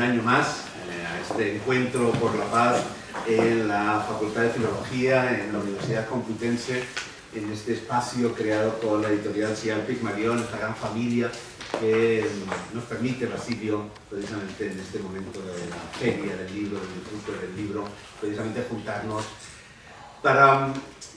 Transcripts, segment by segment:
año más a este encuentro por la paz en la Facultad de Filología, en la Universidad Complutense, en este espacio creado por la editorial Cial Pigmalión, esta gran familia que nos permite, Basilio, precisamente en este momento de la feria del libro, del disfrute del libro, precisamente juntarnos para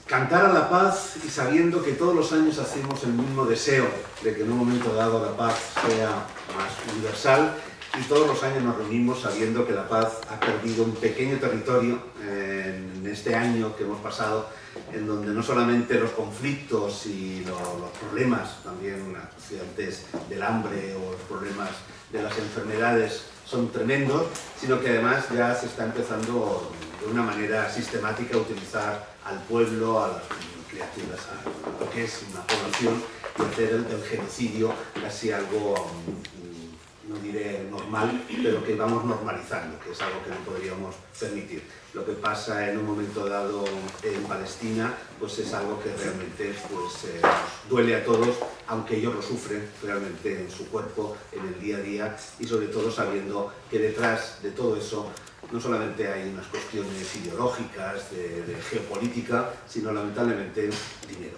cantar a la paz y sabiendo que todos los años hacemos el mismo deseo de que en un momento dado la paz sea más universal, y todos los años nos reunimos sabiendo que la paz ha perdido un pequeño territorio en este año que hemos pasado, en donde no solamente los conflictos y los problemas, también las antes del hambre o los problemas de las enfermedades son tremendos, sino que además ya se está empezando de una manera sistemática a utilizar al pueblo, a las criaturas, a lo que es una población, y hacer el genocidio casi algo, no diré normal, pero que vamos normalizando, que es algo que no podríamos permitir. Lo que pasa en un momento dado en Palestina, pues es algo que realmente pues, nos duele a todos, aunque ellos lo sufren realmente en su cuerpo, en el día a día, y sobre todo sabiendo que detrás de todo eso no solamente hay unas cuestiones ideológicas, de geopolítica, sino lamentablemente dinero.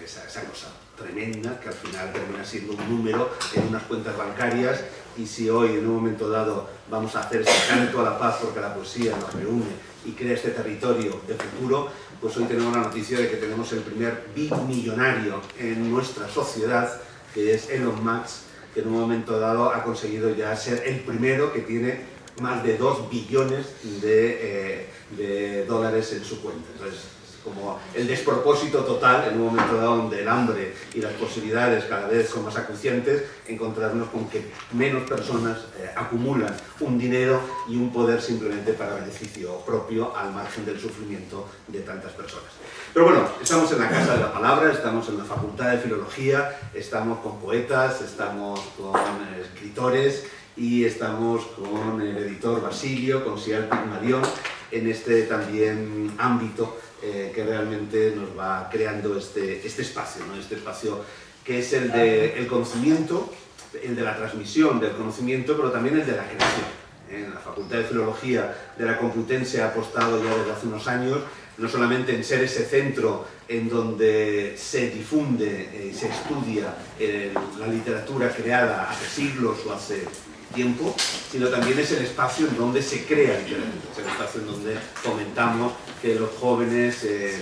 Esa cosa tremenda que al final termina siendo un número en unas cuentas bancarias, y si hoy en un momento dado vamos a hacer ese canto a la paz porque la poesía nos reúne y crea este territorio de futuro, pues hoy tenemos la noticia de que tenemos el primer bimillonario en nuestra sociedad, que es Elon Musk, que en un momento dado ha conseguido ya ser el primero que tiene más de 2 billones de dólares en su cuenta. Entonces, como el despropósito total, en un momento dado donde el hambre y las posibilidades cada vez son más acuciantes, encontrarnos con que menos personas acumulan un dinero y un poder simplemente para beneficio propio al margen del sufrimiento de tantas personas. Pero bueno, estamos en la Casa de la Palabra, estamos en la Facultad de Filología, estamos con poetas, estamos con escritores y estamos con el editor Basilio, con Cial Pigmalión, en este también ámbito que realmente nos va creando este espacio, ¿no? Este espacio que es el del conocimiento, el de la transmisión del conocimiento, pero también el de la creación. En la Facultad de Filología de la Complutense ha apostado ya desde hace unos años no solamente en ser ese centro en donde se difunde y se estudia la literatura creada hace siglos o hace tiempo, sino también es el espacio en donde se crea literatura, es el espacio en donde fomentamos que los jóvenes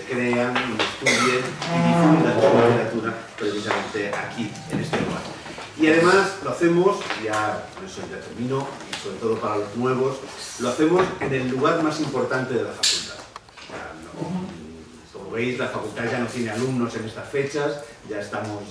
crean, estudien y difundan su literatura precisamente aquí, en este lugar. Y además lo hacemos, ya por eso ya termino, y sobre todo para los nuevos, lo hacemos en el lugar más importante de la facultad. Como veis, la facultad ya no tiene alumnos en estas fechas, ya estamos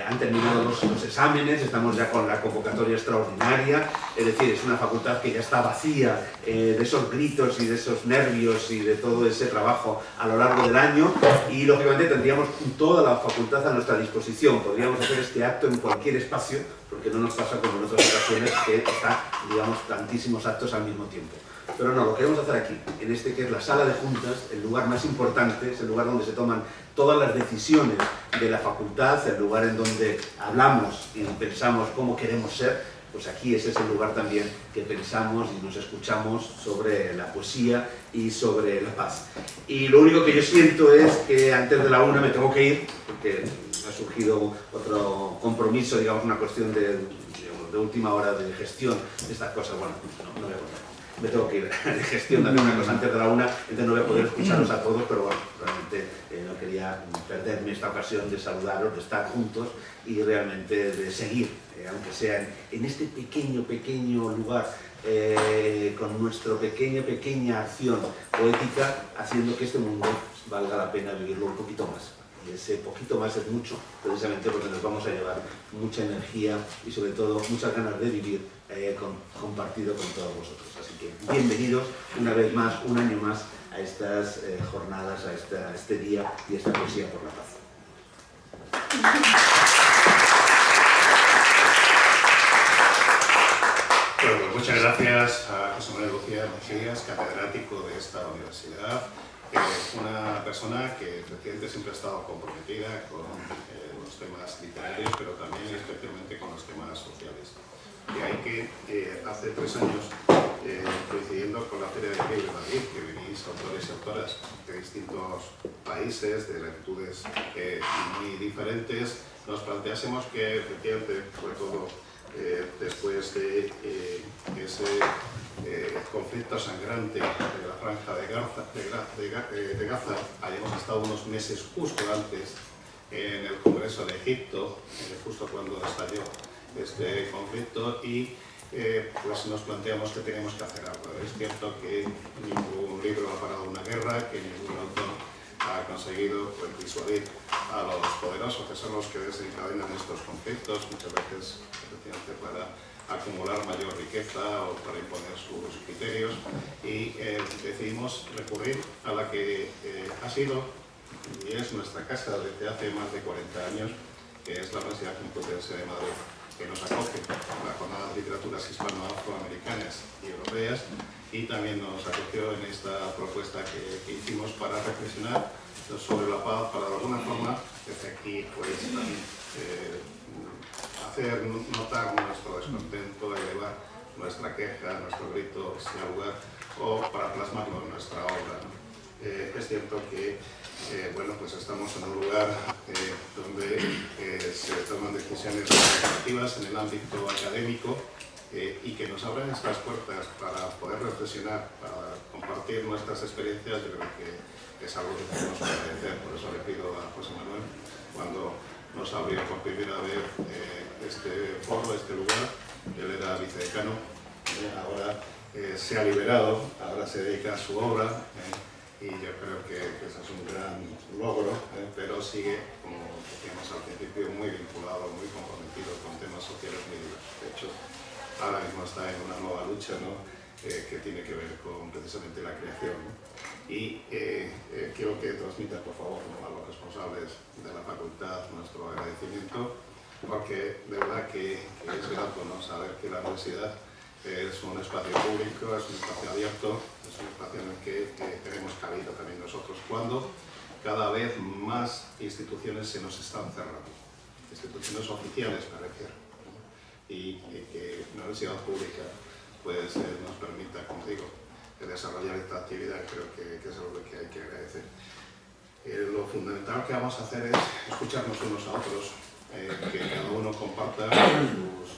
han terminado los exámenes, estamos ya con la convocatoria extraordinaria, es decir, es una facultad que ya está vacía de esos gritos y de esos nervios y de todo ese trabajo a lo largo del año, y lógicamente tendríamos toda la facultad a nuestra disposición, podríamos hacer este acto en cualquier espacio, porque no nos pasa como en otras ocasiones que está, digamos, tantísimos actos al mismo tiempo. Pero no, lo queremos hacer aquí, en este que es la sala de juntas, el lugar más importante, es el lugar donde se toman todas las decisiones de la facultad, el lugar en donde hablamos y pensamos cómo queremos ser. Pues aquí ese es el lugar también que pensamos y nos escuchamos sobre la poesía y sobre la paz. Y lo único que yo siento es que antes de la 1 me tengo que ir, porque ha surgido otro compromiso, digamos, una cuestión de última hora de gestión de estas cosas. Bueno, no voy a contar. Me tengo que ir de gestión de hacer una cosa antes de la 1, entonces no voy a poder escucharos a todos, pero bueno, realmente no quería perderme esta ocasión de saludaros, de estar juntos y realmente de seguir, aunque sea en este pequeño lugar, con nuestra pequeña acción poética, haciendo que este mundo valga la pena vivirlo un poquito más. Y ese poquito más es mucho, precisamente porque nos vamos a llevar mucha energía y sobre todo muchas ganas de vivir compartido con todos vosotros. Así que bienvenidos una vez más, un año más, a estas jornadas, a este día y esta poesía por la paz. Bueno, pues muchas gracias a José Manuel Lucía Mejías, catedrático de esta universidad. Una persona que efectivamente siempre ha estado comprometida con los temas literarios, pero también especialmente con los temas sociales. que hay que, hace 3 años, coincidiendo con la Feria del Libro de Madrid, que venís autores y autoras de distintos países, de latitudes muy diferentes, nos planteásemos que efectivamente, sobre todo después de ese conflicto sangrante de la Franja de Gaza, hayamos estado unos meses justo antes en el Congreso de Egipto, justo cuando estalló este conflicto, y pues nos planteamos que tenemos que hacer algo. Es cierto que ningún libro ha parado una guerra, que ningún autor ha conseguido pues, disuadir a los poderosos, que son los que desencadenan estos conflictos, muchas veces efectivamente para acumular mayor riqueza o para imponer sus criterios, y decidimos recurrir a la que ha sido y es nuestra casa desde hace más de 40 años, que es la Universidad Complutense de Madrid, que nos acoge la jornada de literaturas hispano-afroamericanas y europeas, y también nos acogió en esta propuesta que hicimos para reflexionar sobre la paz, para de alguna forma desde aquí pues también hacer notar nuestro descontento, elevar nuestra queja, nuestro grito, si hay lugar, o para plasmarlo en nuestra obra, ¿no? Es cierto que bueno, pues estamos en un lugar donde se toman decisiones legislativas en el ámbito académico y que nos abren estas puertas para poder reflexionar, para compartir nuestras experiencias. Yo creo que es algo que tenemos que agradecer. Por eso le pido a José Manuel, cuando nos abrió por primera vez este foro, este lugar, él era vicedecano, ahora se ha liberado, ahora se dedica a su obra, y yo creo que eso es un gran logro, pero sigue, como decíamos al principio, muy vinculado, muy comprometido con temas sociales muy diversos. De hecho, ahora mismo está en una nueva lucha, ¿no? Que tiene que ver con precisamente la creación, ¿no? Y quiero que transmita, por favor, ¿no? a los responsables de la facultad nuestro agradecimiento, porque de verdad que es grato, ¿no? saber que la universidad es un espacio público, es un espacio abierto, es un espacio en el que tenemos cabida también nosotros, cuando cada vez más instituciones se nos están cerrando, instituciones oficiales me refiero, ¿no? y que la universidad pública pues, nos permita, como digo, desarrollar esta actividad. Creo que es algo que hay que agradecer. Lo fundamental que vamos a hacer es escucharnos unos a otros, que cada uno comparta sus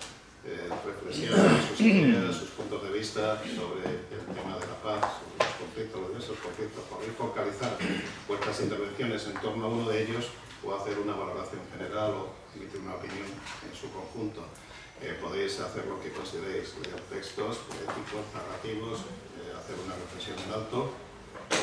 reflexiones, sus ideas, sus puntos de vista sobre el tema de la paz, sobre los conflictos, los diversos conflictos, poder focalizar vuestras intervenciones en torno a uno de ellos o hacer una valoración general o emitir una opinión en su conjunto. Podéis hacer lo que consideréis, leer textos poéticos, narrativos, hacer una reflexión en alto,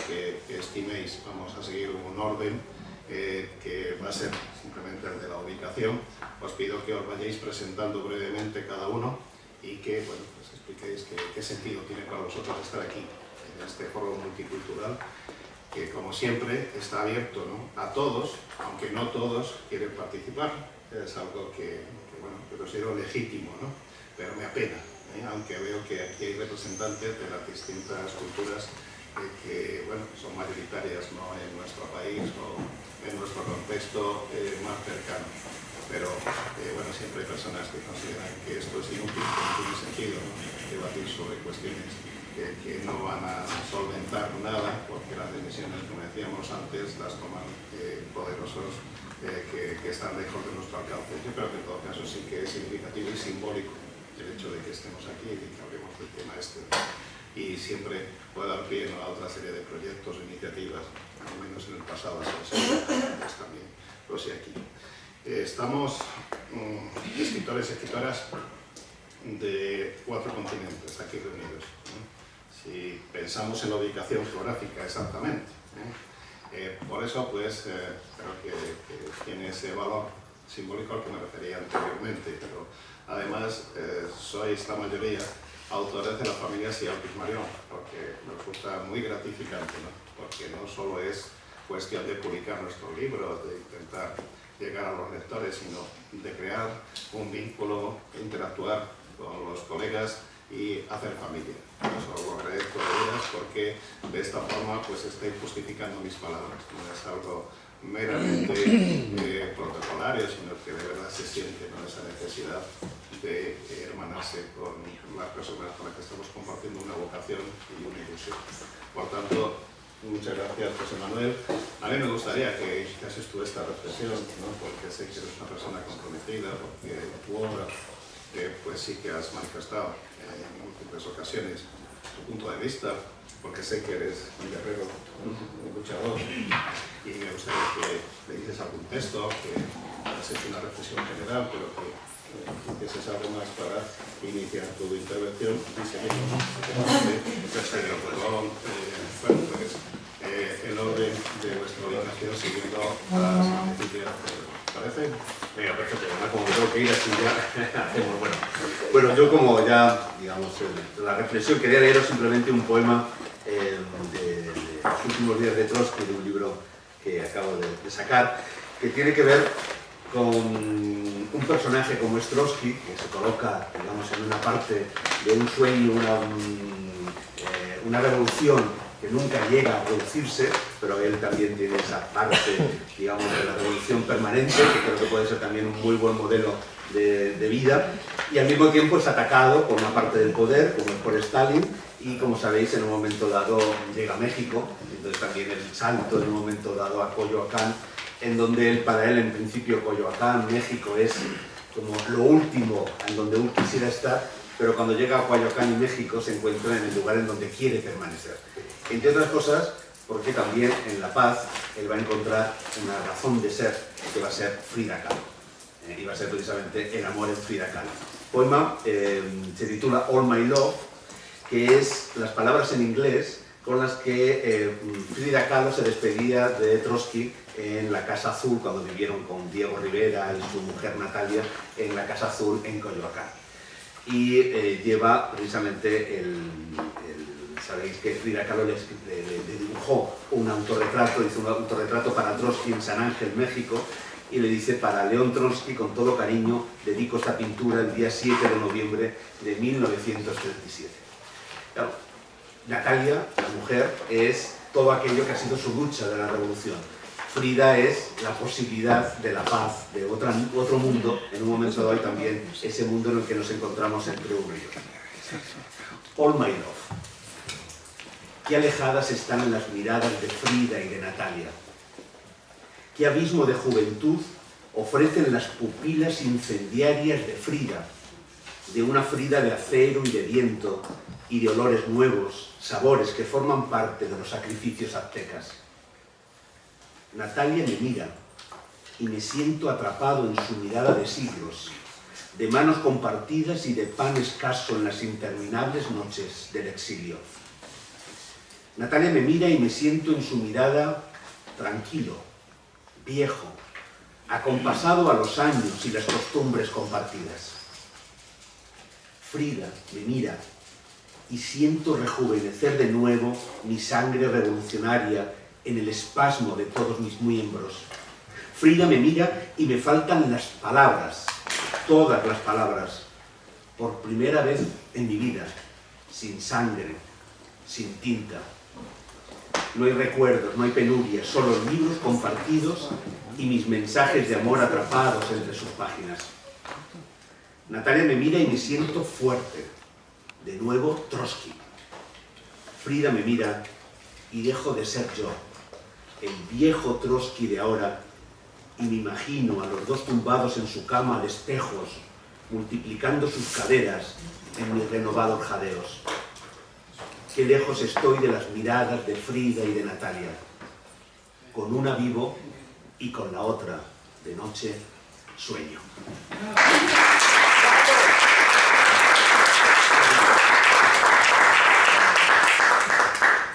que estiméis. Vamos a seguir un orden que va a ser simplemente el de la ubicación. Os pido que os vayáis presentando brevemente cada uno y que bueno, pues expliquéis qué sentido tiene para vosotros estar aquí, en este foro multicultural, que como siempre está abierto, ¿no? a todos, aunque no todos quieren participar. Es algo que bueno, que considero legítimo, ¿no? Pero me apena, aunque veo que aquí hay representantes de las distintas culturas que bueno, son mayoritarias, ¿no? en nuestro país o en nuestro contexto más cercano. Pero bueno, siempre hay personas que consideran que esto es inútil, que no tiene sentido, ¿no? debatir sobre cuestiones que no van a solventar nada, porque las decisiones, como decíamos antes, las toman poderosos que están lejos de nuestro alcance. Yo creo que en todo caso sí que es significativo y simbólico el hecho de que estemos aquí y que hablemos del tema este. Y siempre puede dar pie a otra serie de proyectos o iniciativas, al menos en el pasado, pues también lo sé aquí. Estamos escritores y escritoras de 4 continentes aquí reunidos, ¿no? Si pensamos en la ubicación geográfica exactamente, por eso pues creo que tiene ese valor simbólico al que me refería anteriormente, pero además sois la mayoría autores de la familia Sial Pigmalión, porque nos resulta muy gratificante, ¿no? Porque no solo es cuestión de publicar nuestros libros, de intentar llegar a los lectores, sino de crear un vínculo, interactuar con los colegas y hacer familia. Eso lo agradezco de veras, porque de esta forma pues estoy justificando mis palabras, no es algo meramente protocolario, sino que de verdad se siente con esa necesidad de hermanarse con las personas con las que estamos compartiendo una vocación y una ilusión. Por tanto, muchas gracias, José Manuel. A mí me gustaría que haces tú esta reflexión, ¿no? Porque sé que eres una persona comprometida, porque tu obra, pues sí que has manifestado en múltiples ocasiones tu punto de vista, porque sé que eres un guerrero, un luchador, y me gustaría que le dices algún texto, que has hecho una reflexión general, pero que hicieses algo más para iniciar tu intervención y seguimos. Bueno, pues el orden de vuestra orientación siguiendo las noticias. ¿Parece? Venga, perfecto. Como me tengo que ir así ya hacemos. Bueno, yo como ya, digamos, la reflexión, quería leeros simplemente un poema de los últimos días de Trotsky, de un libro que acabo de sacar, que tiene que ver con un personaje como es Trotsky, que se coloca, digamos, en una parte de un sueño, una revolución que nunca llega a producirse, pero él también tiene esa parte, digamos, de la revolución permanente, que creo que puede ser también un muy buen modelo de vida, y al mismo tiempo es atacado por una parte del poder, como es por Stalin, y como sabéis, en un momento dado llega a México, entonces también el salto en un momento dado a Coyoacán, en donde para él en principio Coyoacán, México, es como lo último en donde él quisiera estar, pero cuando llega a Coyoacán y México se encuentra en el lugar en donde quiere permanecer. Entre otras cosas, porque también en La Paz él va a encontrar una razón de ser, que va a ser Frida Kahlo. Y va a ser precisamente el amor en Frida Kahlo. El poema se titula All My Love, que es las palabras en inglés con las que Frida Kahlo se despedía de Trotsky en la Casa Azul, cuando vivieron con Diego Rivera y su mujer Natalia en la Casa Azul en Coyoacán. Y lleva precisamente sabéis que Frida Kahlo le dibujó un autorretrato, hizo un autorretrato para Trotsky en San Ángel, México, y le dice: para León Trotsky, con todo cariño, dedico esta pintura el día 7 de noviembre de 1937. Claro, Natalia, la mujer, es todo aquello que ha sido su lucha de la revolución. Frida es la posibilidad de la paz, de otro mundo, en un momento dado, y también ese mundo en el que nos encontramos entre uno y otro. All My Love. Qué alejadas están las miradas de Frida y de Natalia. Qué abismo de juventud ofrecen las pupilas incendiarias de Frida, de una Frida de acero y de viento, y de olores nuevos, sabores que forman parte de los sacrificios aztecas. Natalia me mira y me siento atrapado en su mirada de siglos, de manos compartidas y de pan escaso en las interminables noches del exilio. Natalia me mira y me siento en su mirada tranquilo, viejo, acompasado a los años y las costumbres compartidas. Frida me mira y siento rejuvenecer de nuevo mi sangre revolucionaria en el espasmo de todos mis miembros. Frida me mira y me faltan las palabras, todas las palabras, por primera vez en mi vida, sin sangre, sin tinta. No hay recuerdos, no hay penurias, solo libros compartidos y mis mensajes de amor atrapados entre sus páginas. Natalia me mira y me siento fuerte. De nuevo, Trotsky. Frida me mira y dejo de ser yo, el viejo Trotsky de ahora, y me imagino a los dos tumbados en su cama de espejos, multiplicando sus caderas en mis renovados jadeos. Qué lejos estoy de las miradas de Frida y de Natalia. Con una vivo y con la otra, de noche, sueño.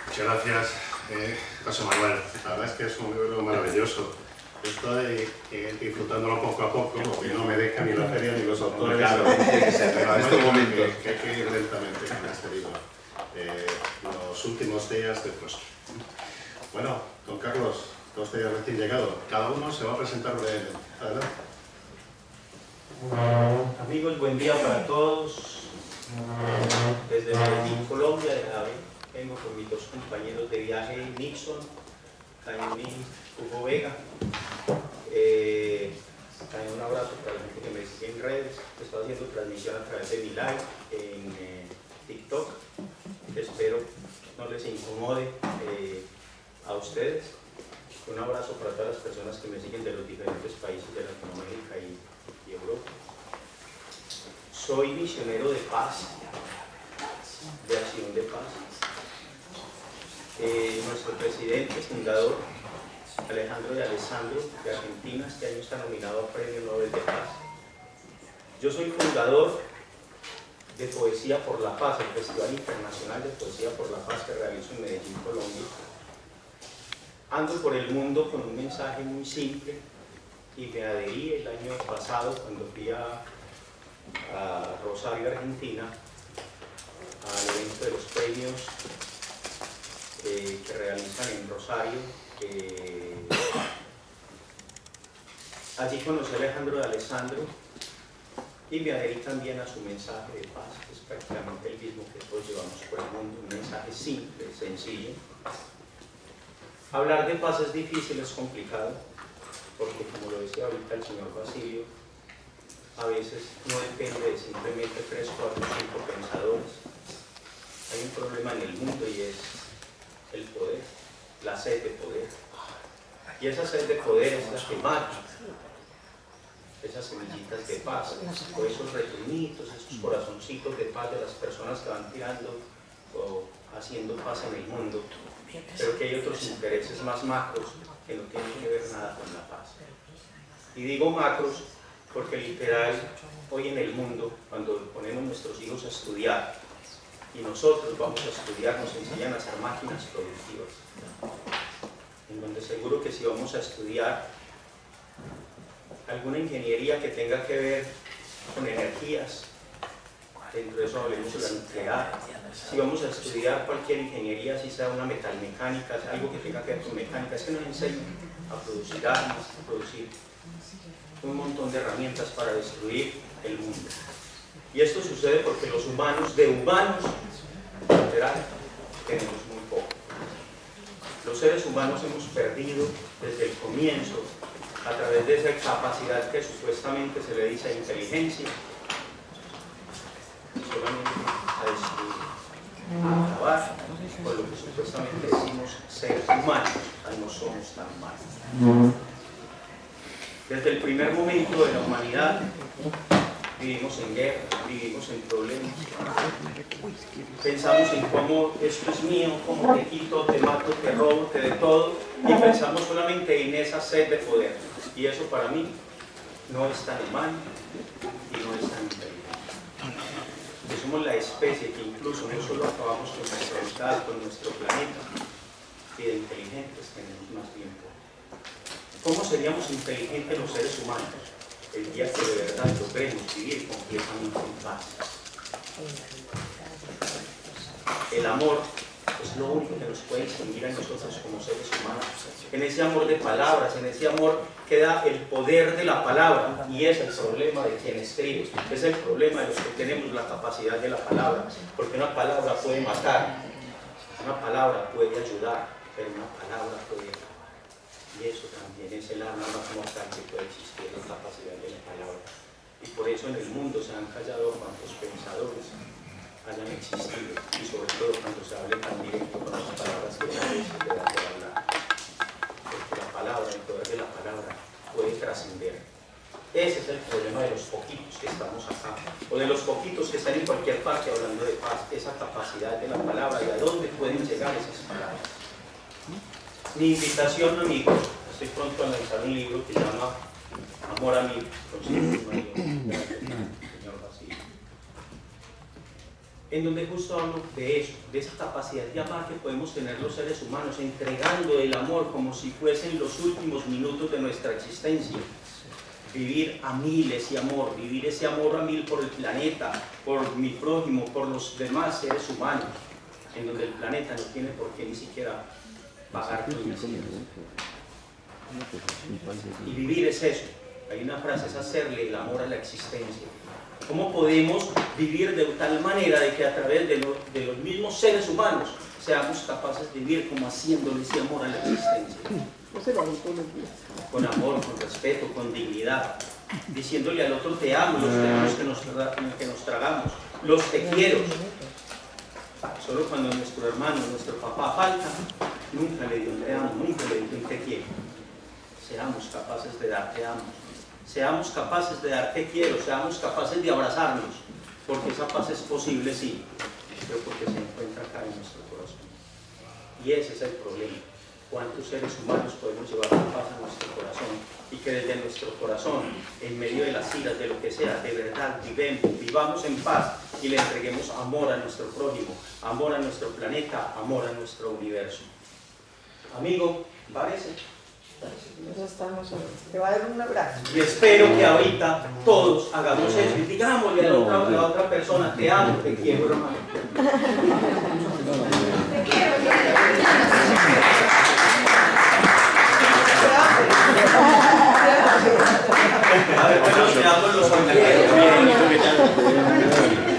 Muchas gracias, José Manuel. La verdad es que es un libro maravilloso. Estoy disfrutándolo poco a poco, porque no me deja ni la feria ni los autores. Claro, pero en este momento que hay que ir lentamente con este libro. Los últimos días de Trotsky. Bueno, don Carlos, 2 días recién llegado. Cada uno se va a presentar brevemente. Adelante. Amigos, buen día para todos. Desde Medellín, Colombia, vengo con mis 2 compañeros de viaje, Nixon, Cañonín, Hugo Vega. También un abrazo para la gente que me sigue en redes. Estoy haciendo transmisión a través de mi live en TikTok. Espero no les incomode a ustedes. Un abrazo para todas las personas que me siguen de los diferentes países de Latinoamérica y Europa. Soy misionero de paz, de acción de paz. Nuestro presidente fundador, Alejandro de Alessandro, de Argentina, este año está nominado a Premio Nobel de Paz. Yo soy fundador de Poesía por la Paz, el Festival Internacional de Poesía por la Paz que realizo en Medellín, Colombia. Ando por el mundo con un mensaje muy simple y me adherí el año pasado cuando fui a Rosario, Argentina, al evento de los premios que realizan en Rosario. Allí conocí a Alejandro de Alessandro y me adherí también a su mensaje de paz, que es prácticamente el mismo que todos llevamos por el mundo, un mensaje simple, sencillo. Hablar de paz es difícil, es complicado, porque como lo decía ahorita el señor Basilio, a veces no depende de simplemente 3, 4, 5 pensadores. Hay un problema en el mundo y es el poder, la sed de poder. Y esa sed de poder es la que mata esas semillitas de paz, o esos retoñitos, esos corazoncitos de paz de las personas que van tirando o haciendo paz en el mundo, pero que hay otros intereses más macros que no tienen que ver nada con la paz. Y digo macros porque literal, hoy en el mundo, cuando ponemos nuestros hijos a estudiar, y nosotros vamos a estudiar, nos enseñan a hacer máquinas productivas, en donde seguro que si vamos a estudiar alguna ingeniería que tenga que ver con energías, dentro de eso hablemos de la nuclear, si vamos a estudiar cualquier ingeniería, si sea una metalmecánica, algo que tenga que ver con mecánica, es que nos enseñan a producir armas, a producir un montón de herramientas para destruir el mundo. Y esto sucede porque los humanos, de humanos, literal, tenemos muy poco. Los seres humanos hemos perdido desde el comienzo, a través de esa capacidad que supuestamente se le dice inteligencia, solamente a destruir, a acabar con lo que supuestamente decimos seres humanos, no somos tan humanos. Desde el primer momento de la humanidad vivimos en guerra, vivimos en problemas, pensamos en cómo esto es mío, cómo te quito, te mato, te robo, te de todo, y pensamos solamente en esa sed de poder, y eso para mí no es tan humano y no es tan inteligente. Que somos la especie que incluso no solo acabamos con nuestra vida, con nuestro planeta, y de inteligentes tenemos más bien poco. ¿Cómo seríamos inteligentes los seres humanos el día que de verdad logremos vivir completamente en paz? El amor es lo único que nos puede distinguir a nosotros como seres humanos. En ese amor de palabras, en ese amor que da el poder de la palabra, y es el problema de quien escribe, es el problema de los que tenemos la capacidad de la palabra, porque una palabra puede matar, una palabra puede ayudar, pero una palabra puede acabar. Y eso también es el arma más mortal que puede existir, la capacidad de la palabra. Y por eso en el mundo se han callado cuantos pensadores hayan existido, y sobre todo cuando se hable tan directo con las palabras que a veces le dan de hablar. Porque la palabra, el poder de la palabra puede trascender. Ese es el problema de los poquitos que estamos acá, o de los poquitos que están en cualquier parte hablando de paz, esa capacidad de la palabra y a dónde pueden llegar esas palabras. Mi invitación, amigos, estoy pronto a lanzar un libro que se llama Amor a mí, con señor Basilio, en donde justo hablo de eso, de esa capacidad de amar que podemos tener los seres humanos, entregando el amor como si fuesen los últimos minutos de nuestra existencia. Vivir a mil ese amor, vivir ese amor a mil por el planeta, por mi prójimo, por los demás seres humanos, en donde el planeta no tiene por qué ni siquiera pagar por mis hijos. Y vivir es eso. Hay una frase, es hacerle el amor a la existencia. ¿Cómo podemos vivir de tal manera de que a través de los mismos seres humanos seamos capaces de vivir como haciéndole ese amor a la existencia? con amor, con respeto, con dignidad, diciéndole al otro te amo, los tenemos que nos tragamos, los te quiero. Solo cuando nuestro hermano, nuestro papá falta, nunca le dio un te amo, nunca le dio un te quiero. Seamos capaces de dar te amo, seamos capaces de dar te quiero, seamos capaces de abrazarnos, porque esa paz es posible, sí, pero porque se encuentra acá en nuestro corazón. Y ese es el problema. ¿Cuántos seres humanos podemos llevar la paz a nuestro corazón? Y que desde nuestro corazón, en medio de las iras, de lo que sea, de verdad, vivamos en paz y le entreguemos amor a nuestro prójimo, amor a nuestro planeta, amor a nuestro universo. Amigo, ¿parece? Te va a dar un abrazo. Y espero que ahorita todos hagamos eso y digámosle a la otra persona, te amo, te quiero, hermano. Te quiero. A ver, pero seamos los amigos.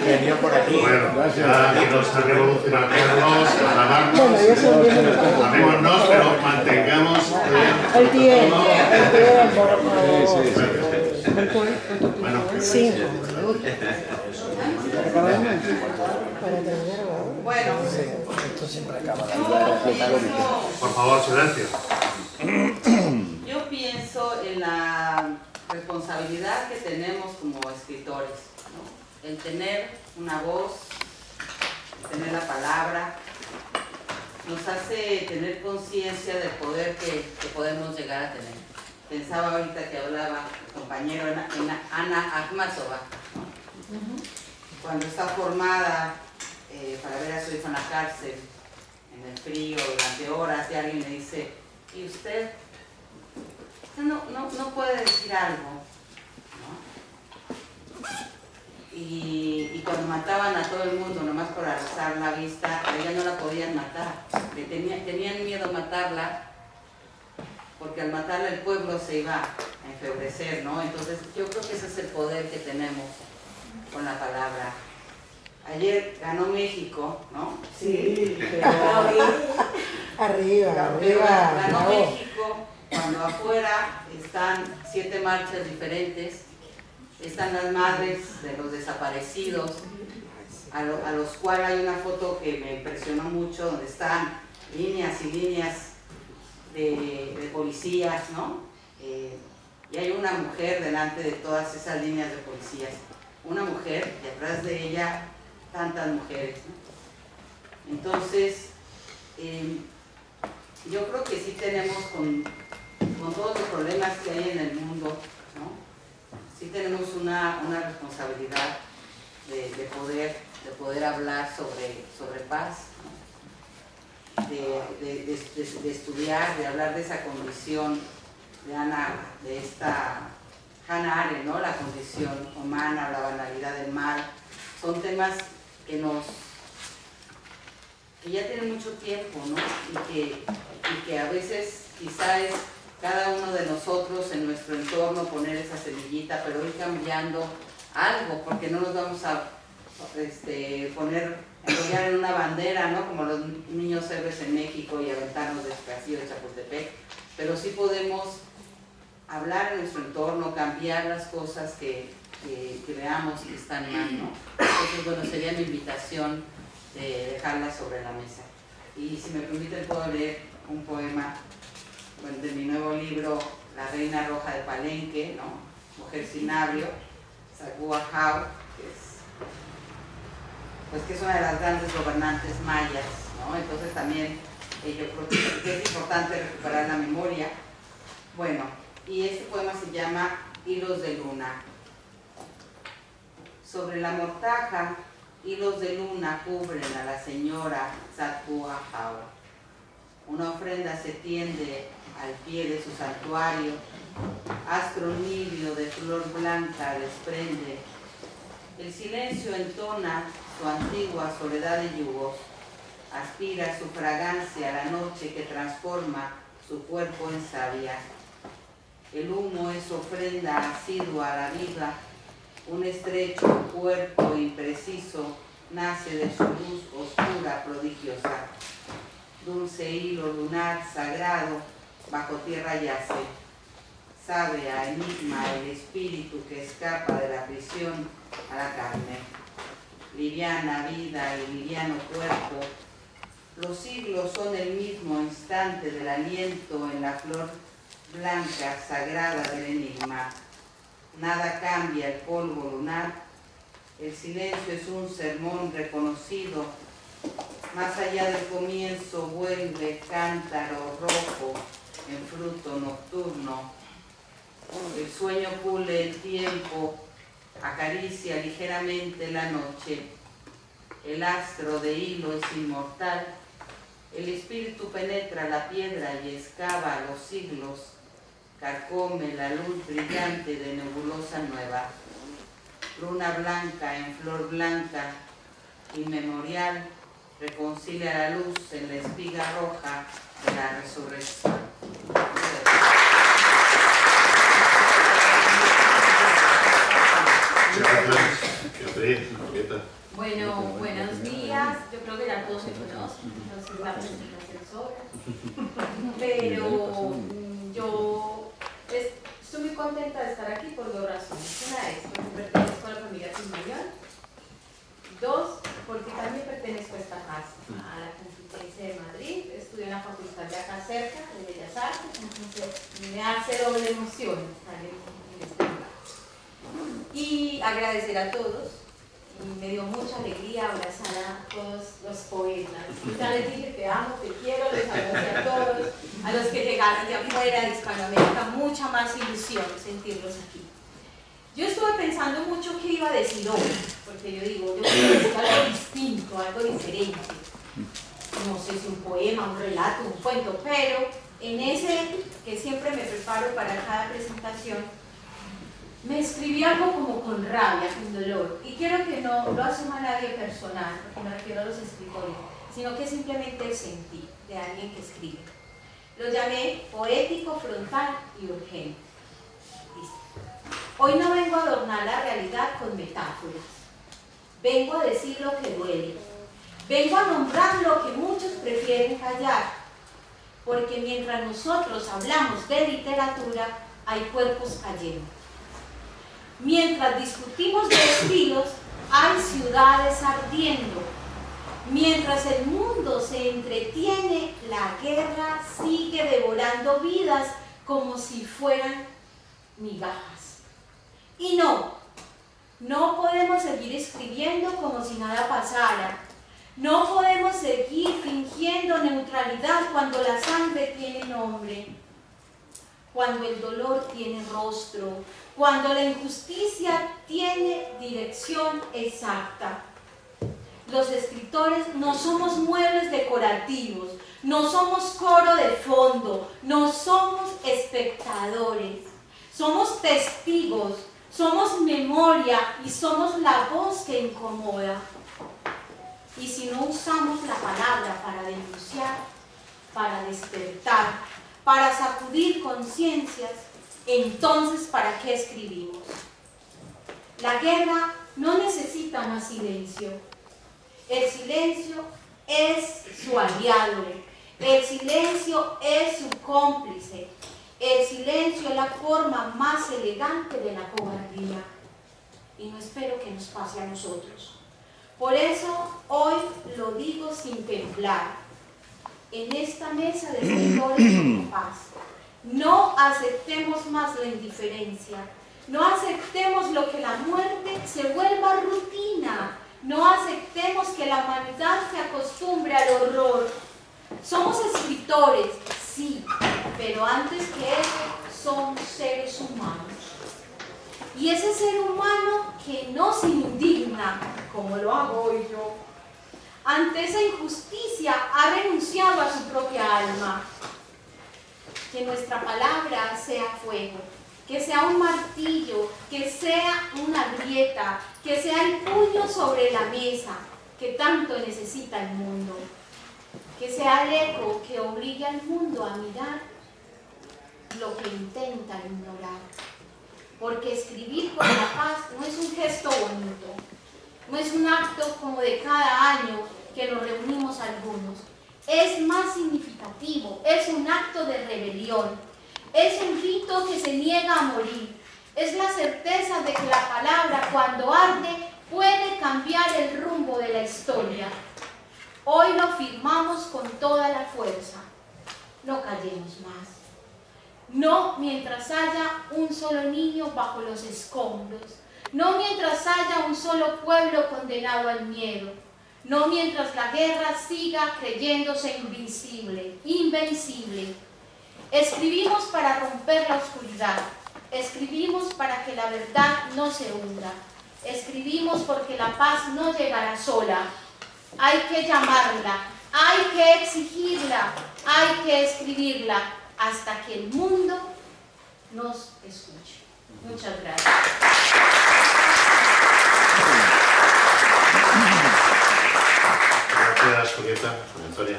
Venía por aquí. Bueno, ya que nos han revolucionado alabarnos, amémonos, pero mantengamos El tiempo. Bueno, Bueno, Esto siempre acaba. por favor, silencio. yo pienso en la responsabilidad que tenemos como escritores, ¿no? El tener una voz, el tener la palabra, nos hace tener conciencia del poder que podemos llegar a tener. Pensaba ahorita que hablaba el compañero Ana Akhmatova, ¿no? Cuando está formada para ver a su hijo en la cárcel, en el frío, durante horas, y alguien le dice, ¿y usted no puede decir algo? ¿No? Y cuando mataban a todo el mundo, nomás por alzar la vista, a ella no la podían matar. Tenían miedo a matarla, porque al matarla el pueblo se iba a enfebrecer, ¿no? Entonces yo creo que ese es el poder que tenemos con la palabra. Ayer ganó México, ¿no? Sí, Arriba. arriba. Ganó México cuando afuera están 7 marchas diferentes, están las madres de los desaparecidos, a los cuales hay una foto que me impresionó mucho, donde están líneas y líneas de policías, ¿no? Y hay una mujer delante de todas esas líneas de policías, una mujer y atrás de ella tantas mujeres, ¿no? Entonces, yo creo que sí tenemos con todos los problemas que hay en el mundo, ¿no? Sí tenemos una responsabilidad de poder hablar sobre paz, ¿no? de estudiar, de hablar de esa condición de esta Hannah Arendt, ¿no? La condición humana, la banalidad del mal. Son temas que ya tienen mucho tiempo, ¿no? Y que a veces quizá es cada uno de nosotros en nuestro entorno poner esa semillita, pero ir cambiando algo, porque no nos vamos a enrollar en una bandera, ¿no? Como los niños héroes en México y aventarnos del castillo de Chapultepec, pero sí podemos hablar en nuestro entorno, cambiar las cosas que veamos que están mal, ¿no? Entonces, bueno, sería mi invitación de dejarla sobre la mesa. Y si me permiten, puedo leer un poema de mi nuevo libro, La Reina Roja de Palenque, ¿no? Mujer sin nabio, Sagua Jau, que es una de las grandes gobernantes mayas, ¿no? Entonces también yo creo que es importante recuperar la memoria. Bueno, y este poema se llama Hilos de Luna. Sobre la mortaja, hilos de luna cubren a la señora Sagua Jau. Una ofrenda se tiende al pie de su santuario, astro nibio de flor blanca desprende. El silencio entona su antigua soledad de yugos, aspira su fragancia a la noche que transforma su cuerpo en savia. El humo es ofrenda asidua a la vida, un estrecho cuerpo impreciso nace de su luz oscura prodigiosa. Dulce hilo lunar sagrado bajo tierra yace. Sabe a enigma el espíritu que escapa de la prisión a la carne. Liviana vida y liviano cuerpo, los siglos son el mismo instante del aliento en la flor blanca sagrada del enigma. Nada cambia el polvo lunar, el silencio es un sermón reconocido. Más allá del comienzo vuelve cántaro rojo en fruto nocturno. El sueño pule el tiempo, acaricia ligeramente la noche. El astro de hilo es inmortal. El espíritu penetra la piedra y excava los siglos. Carcome la luz brillante de nebulosa nueva. Luna blanca en flor blanca, inmemorial, reconcilia la luz en la espiga roja de la resurrección. Bueno, buenos días. Yo creo que ya todos se conocen, entonces la presentación sobra. Pero yo estoy muy contenta de estar aquí por dos razones. Una es porque pertenezco a la familia Pigmalión. Dos, porque también pertenezco a esta casa, a la Complutense de Madrid. Estudio en la facultad de acá cerca, de Bellas Artes, entonces me hace doble emoción estar en este lugar. Y agradecer a todos, y me dio mucha alegría abrazar a todos los poetas. Ya les dije te amo, te quiero, les abracé a todos, a los que llegaron de afuera de Hispanoamérica, mucha más ilusión sentirlos aquí. Yo estuve pensando mucho qué iba a decir hoy, porque yo digo, yo quiero decir algo distinto, algo diferente. No sé si un poema, un relato, un cuento, pero en ese que siempre me preparo para cada presentación, me escribí algo como con rabia, con dolor, y quiero que no lo asuma nadie personal, porque me refiero a los escritores, sino que simplemente el sentir de alguien que escribe. Lo llamé poético, frontal y urgente. Listo. Hoy no vengo a adornar la realidad con metáforas, vengo a decir lo que duele, vengo a nombrar lo que muchos prefieren callar, porque mientras nosotros hablamos de literatura, hay cuerpos cayendo. Mientras discutimos de estilos, hay ciudades ardiendo. Mientras el mundo se entretiene, la guerra sigue devorando vidas como si fueran migajas. Y no podemos seguir escribiendo como si nada pasara. No podemos seguir fingiendo neutralidad cuando la sangre tiene nombre, cuando el dolor tiene rostro, cuando la injusticia tiene dirección exacta. Los escritores no somos muebles decorativos, no somos coro de fondo, no somos espectadores, somos testigos, somos memoria y somos la voz que incomoda. Y si no usamos la palabra para denunciar, para despertar, para sacudir conciencias, entonces ¿para qué escribimos? La guerra no necesita más silencio. El silencio es su aliado, el silencio es su cómplice, el silencio es la forma más elegante de la cobardía. Y no espero que nos pase a nosotros. Por eso hoy lo digo sin temblar. En esta mesa de escritores con paz, no aceptemos más la indiferencia, no aceptemos lo que la muerte se vuelva rutina, no aceptemos que la humanidad se acostumbre al horror. Somos escritores, sí, pero antes que eso somos seres humanos. Y ese ser humano que no se indigna, como lo hago hoy yo, ante esa injusticia ha renunciado a su propia alma. Que nuestra palabra sea fuego, que sea un martillo, que sea una grieta, que sea el puño sobre la mesa que tanto necesita el mundo, que sea el eco que obligue al mundo a mirar lo que intenta ignorar. Porque escribir por la paz no es un gesto bonito, no es un acto como de cada año que nos reunimos algunos. es más significativo, es un acto de rebelión, es un rito que se niega a morir, es la certeza de que la palabra cuando arde puede cambiar el rumbo de la historia. Hoy lo firmamos con toda la fuerza, no callemos más. No mientras haya un solo niño bajo los escombros, no mientras haya un solo pueblo condenado al miedo, no mientras la guerra siga creyéndose invencible. Escribimos para romper la oscuridad, escribimos para que la verdad no se hunda, escribimos porque la paz no llegará sola. Hay que llamarla, hay que exigirla, hay que escribirla hasta que el mundo nos escuche. Muchas gracias. Gracias, Julieta. Antonia.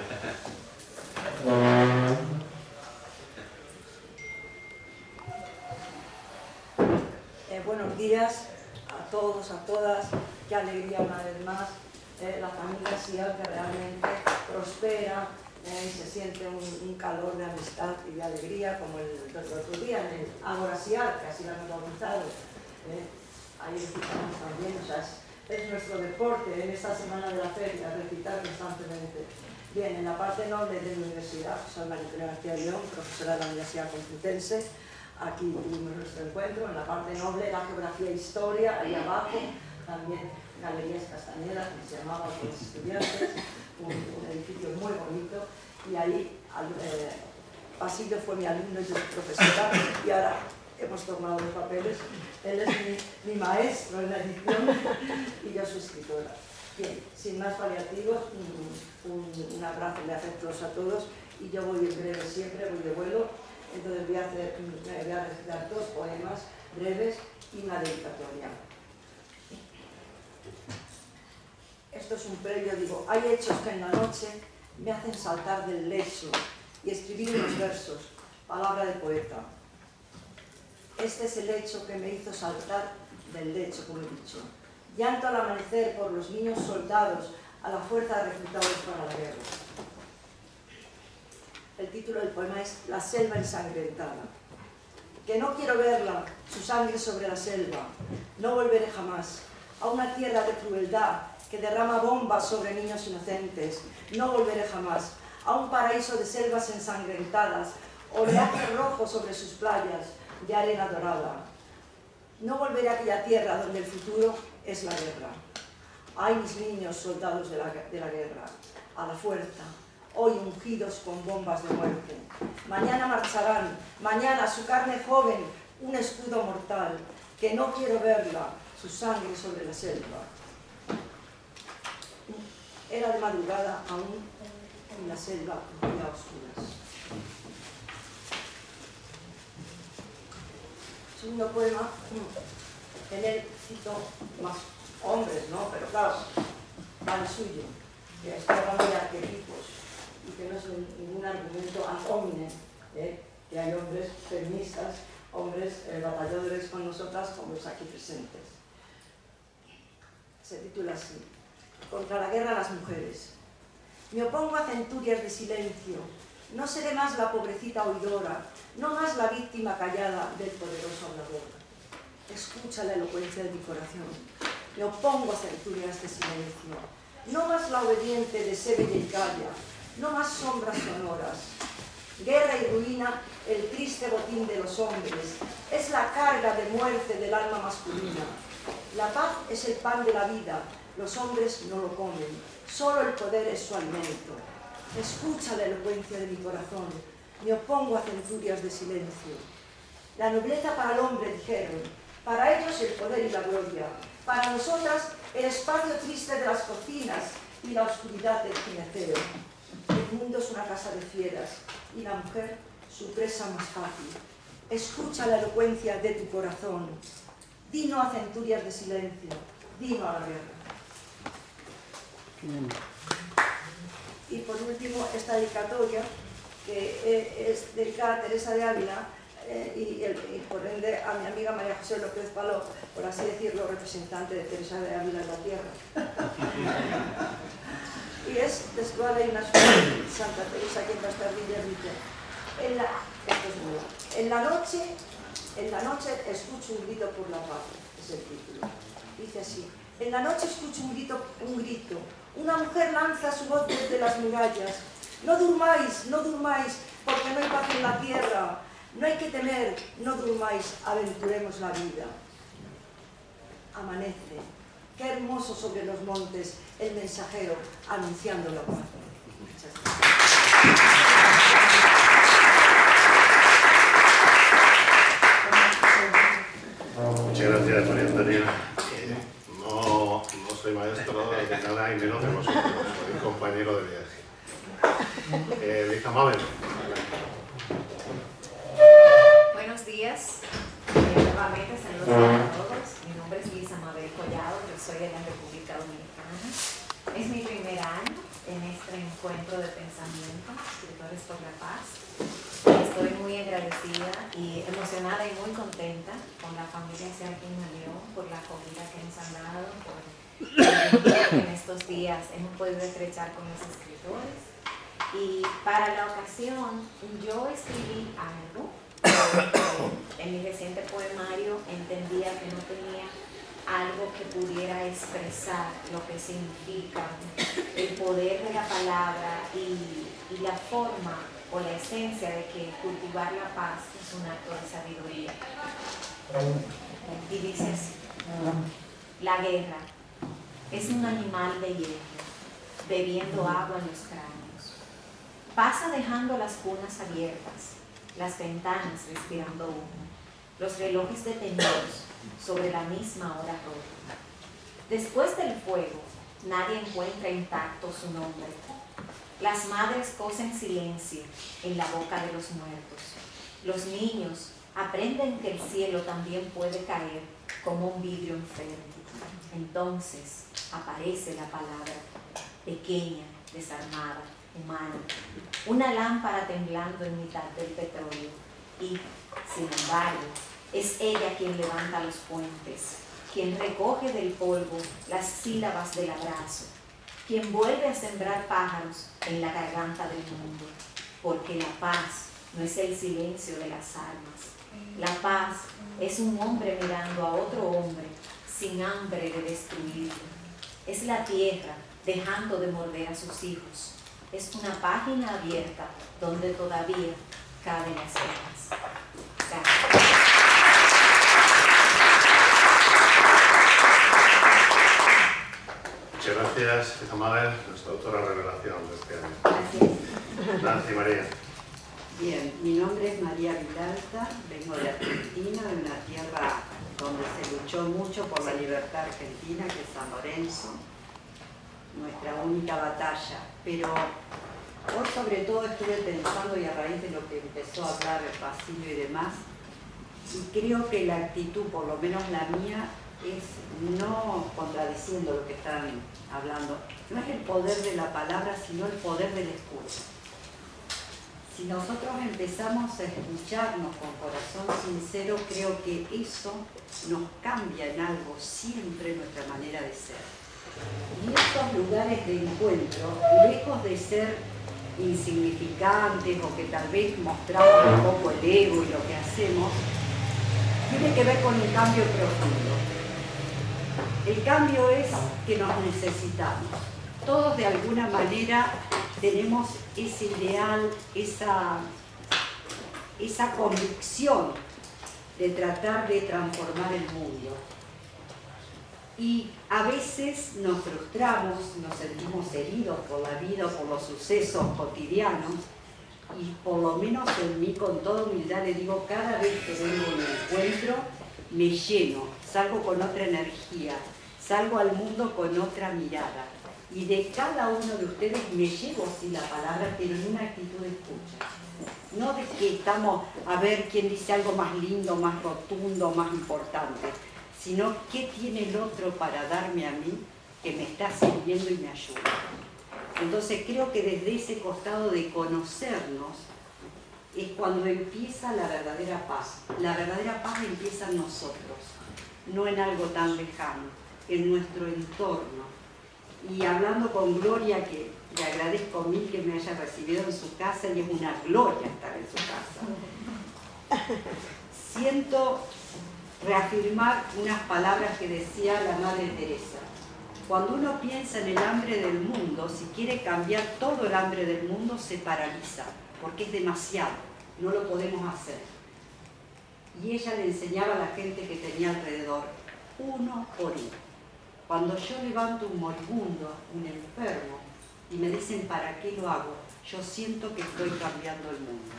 Buenos días a todos, a todas. Qué alegría una vez más. La familia SIAL que realmente prospera y se siente un calor de amistad y de alegría como el otro día en el Ágora SIAL, que así lo hemos organizado. Ahí recitamos también, o sea, es nuestro deporte en esta semana de la feria, recitar constantemente. Bien, en la parte noble de la universidad, soy María García León, profesora de la Universidad Complutense. Aquí tuvimos nuestro encuentro. En la parte noble, la geografía e historia, ahí abajo, también Galerías Castañeda, que se llamaba con los estudiantes, un edificio muy bonito. Y ahí, Basilio fue mi alumno y yo su profesora, y ahora hemos tomado los papeles. Él es mi maestro en la edición y yo su escritora. Bien, sin más paliativos, un abrazo de afectuoso a todos, y yo voy en breve siempre, voy de vuelo, entonces voy a recitar dos poemas breves y una dedicatoria. Esto es un previo, digo, hay hechos que en la noche me hacen saltar del lecho y escribir unos versos, palabra de poeta. Este es el hecho que me hizo saltar del lecho, como he dicho. Llanto al amanecer por los niños soldados a la fuerza de reclutados para la guerra. El título del poema es La selva ensangrentada. Que no quiero verla, su sangre sobre la selva. No volveré jamás a una tierra de crueldad que derrama bombas sobre niños inocentes. No volveré jamás a un paraíso de selvas ensangrentadas, oleaje rojo sobre sus playas de arena dorada. No volveré a aquella tierra donde el futuro es la guerra. Ay, mis niños soldados de la guerra, a la fuerza, hoy ungidos con bombas de muerte. Mañana marcharán, mañana su carne joven, un escudo mortal, que no quiero verla, su sangre sobre la selva. Era de madrugada aún en la selva, muy a oscuras. Segundo poema, en él cito más hombres, ¿no? Pero claro, va el suyo, que está hablando de arquetipos y que no es ningún argumento ad hominem, que hay hombres feministas, hombres batalladores con nosotras como los aquí presentes. Se titula así: Contra la guerra a las mujeres. Me opongo a centurias de silencio, no seré más la pobrecita oidora, no más la víctima callada del poderoso hablador. Escucha la elocuencia de mi corazón. Me opongo a centurias de silencio, no más la obediente de Sevilla y calla, no más sombras sonoras. Guerra y ruina, el triste botín de los hombres, es la carga de muerte del alma masculina. La paz es el pan de la vida, los hombres no lo comen, solo el poder es su alimento. Escucha la elocuencia de mi corazón, me opongo a centurias de silencio. La nobleza para el hombre, dijeron, para ellos el poder y la gloria, para nosotras el espacio triste de las cocinas y la oscuridad del gineceo. El mundo es una casa de fieras y la mujer su presa más fácil. Escucha la elocuencia de tu corazón. Di no a centurias de silencio, di no a la guerra. Y por último, esta dedicatoria, que es dedicada a Teresa de Ávila y por ende a mi amiga María José López Paló, por así decirlo, representante de Teresa de Ávila en la tierra. Y y es textual, hay una Santa Teresa que en las tardillas dice, en la noche escucho un grito por la paz, es el título. Dice así, en la noche escucho un grito, una mujer lanza su voz desde las murallas, no durmáis, porque no hay paz en la tierra, no hay que temer, no durmáis, aventuremos la vida. Amanece, qué hermoso sobre los montes el mensajero anunciando la paz. Muchas gracias. Muchas gracias, María Antonia. No soy maestro de nada y menos de vosotros, soy compañero de viaje. Lisa Mabel. Buenos días, nuevamente saludos a todos. Mi nombre es Lisa Mabel Collado, yo soy de la República Dominicana. Es mi primer año en este encuentro de pensamiento, Escritores por la Paz. Estoy muy agradecida y emocionada y muy contenta con la familia Serafín León por la acogida que nos han dado, por el que en estos días hemos podido estrechar con los escritores. Y para la ocasión yo escribí algo, en mi reciente poemario entendía que no tenía algo que pudiera expresar lo que significa el poder de la palabra y la forma o la esencia de que cultivar la paz es un acto de sabiduría. Y dice así, la guerra es un animal de hierro, bebiendo agua en los cráneos. Pasa dejando las cunas abiertas, las ventanas respirando humo, los relojes detenidos sobre la misma hora rota. Después del fuego, nadie encuentra intacto su nombre. Las madres cosen silencio en la boca de los muertos. Los niños aprenden que el cielo también puede caer como un vidrio enfermo. Entonces aparece la palabra, pequeña, desarmada, humana, una lámpara temblando en mitad del petróleo y, sin embargo, es ella quien levanta los puentes, quien recoge del polvo las sílabas del abrazo, quien vuelve a sembrar pájaros en la garganta del mundo, porque la paz no es el silencio de las armas. La paz es un hombre mirando a otro hombre sin hambre de destruirlo. Es la tierra dejando de morder a sus hijos. Es una página abierta donde todavía caben las penas. Gracias. Muchas gracias, Lisa Mabel, nuestra autora revelación de este año. Gracias. Nancy María. Bien, mi nombre es María Vilalta, vengo de Argentina, de una tierra donde se luchó mucho por la libertad argentina, que es San Lorenzo, nuestra única batalla. Pero hoy sobre todo estuve pensando, y a raíz de lo que empezó a hablar el Basilio y demás, y creo que la actitud, por lo menos la mía, es no contradiciendo lo que están hablando, no es el poder de la palabra, sino el poder del escucha. Si nosotros empezamos a escucharnos con corazón sincero, creo que eso nos cambia en algo siempre nuestra manera de ser. Y estos lugares de encuentro, lejos de ser insignificantes o que tal vez mostramos un poco el ego y lo que hacemos, tiene que ver con un cambio profundo. El cambio es que nos necesitamos. Todos de alguna manera tenemos ese ideal, esa convicción de tratar de transformar el mundo. Y a veces nos frustramos, nos sentimos heridos por la vida o por los sucesos cotidianos, y por lo menos en mí, con toda humildad, le digo, cada vez que vengo a un encuentro, me lleno, salgo con otra energía, salgo al mundo con otra mirada. Y de cada uno de ustedes me llevo así la palabra, pero en una actitud de escucha. No de que estamos a ver quién dice algo más lindo, más rotundo, más importante, sino qué tiene el otro para darme a mí que me está sirviendo y me ayuda. Entonces creo que desde ese costado de conocernos es cuando empieza la verdadera paz. La verdadera paz empieza en nosotros, no en algo tan lejano, en nuestro entorno. Y hablando con Gloria, que Le agradezco mil que me haya recibido en su casa y es una gloria estar en su casa. Siento reafirmar unas palabras que decía la Madre Teresa. Cuando uno piensa en el hambre del mundo, si quiere cambiar todo el hambre del mundo, se paraliza, porque es demasiado, no lo podemos hacer. Y ella le enseñaba a la gente que tenía alrededor, uno por uno. Cuando yo levanto un moribundo, un enfermo, y me dicen ¿para qué lo hago?, yo siento que estoy cambiando el mundo.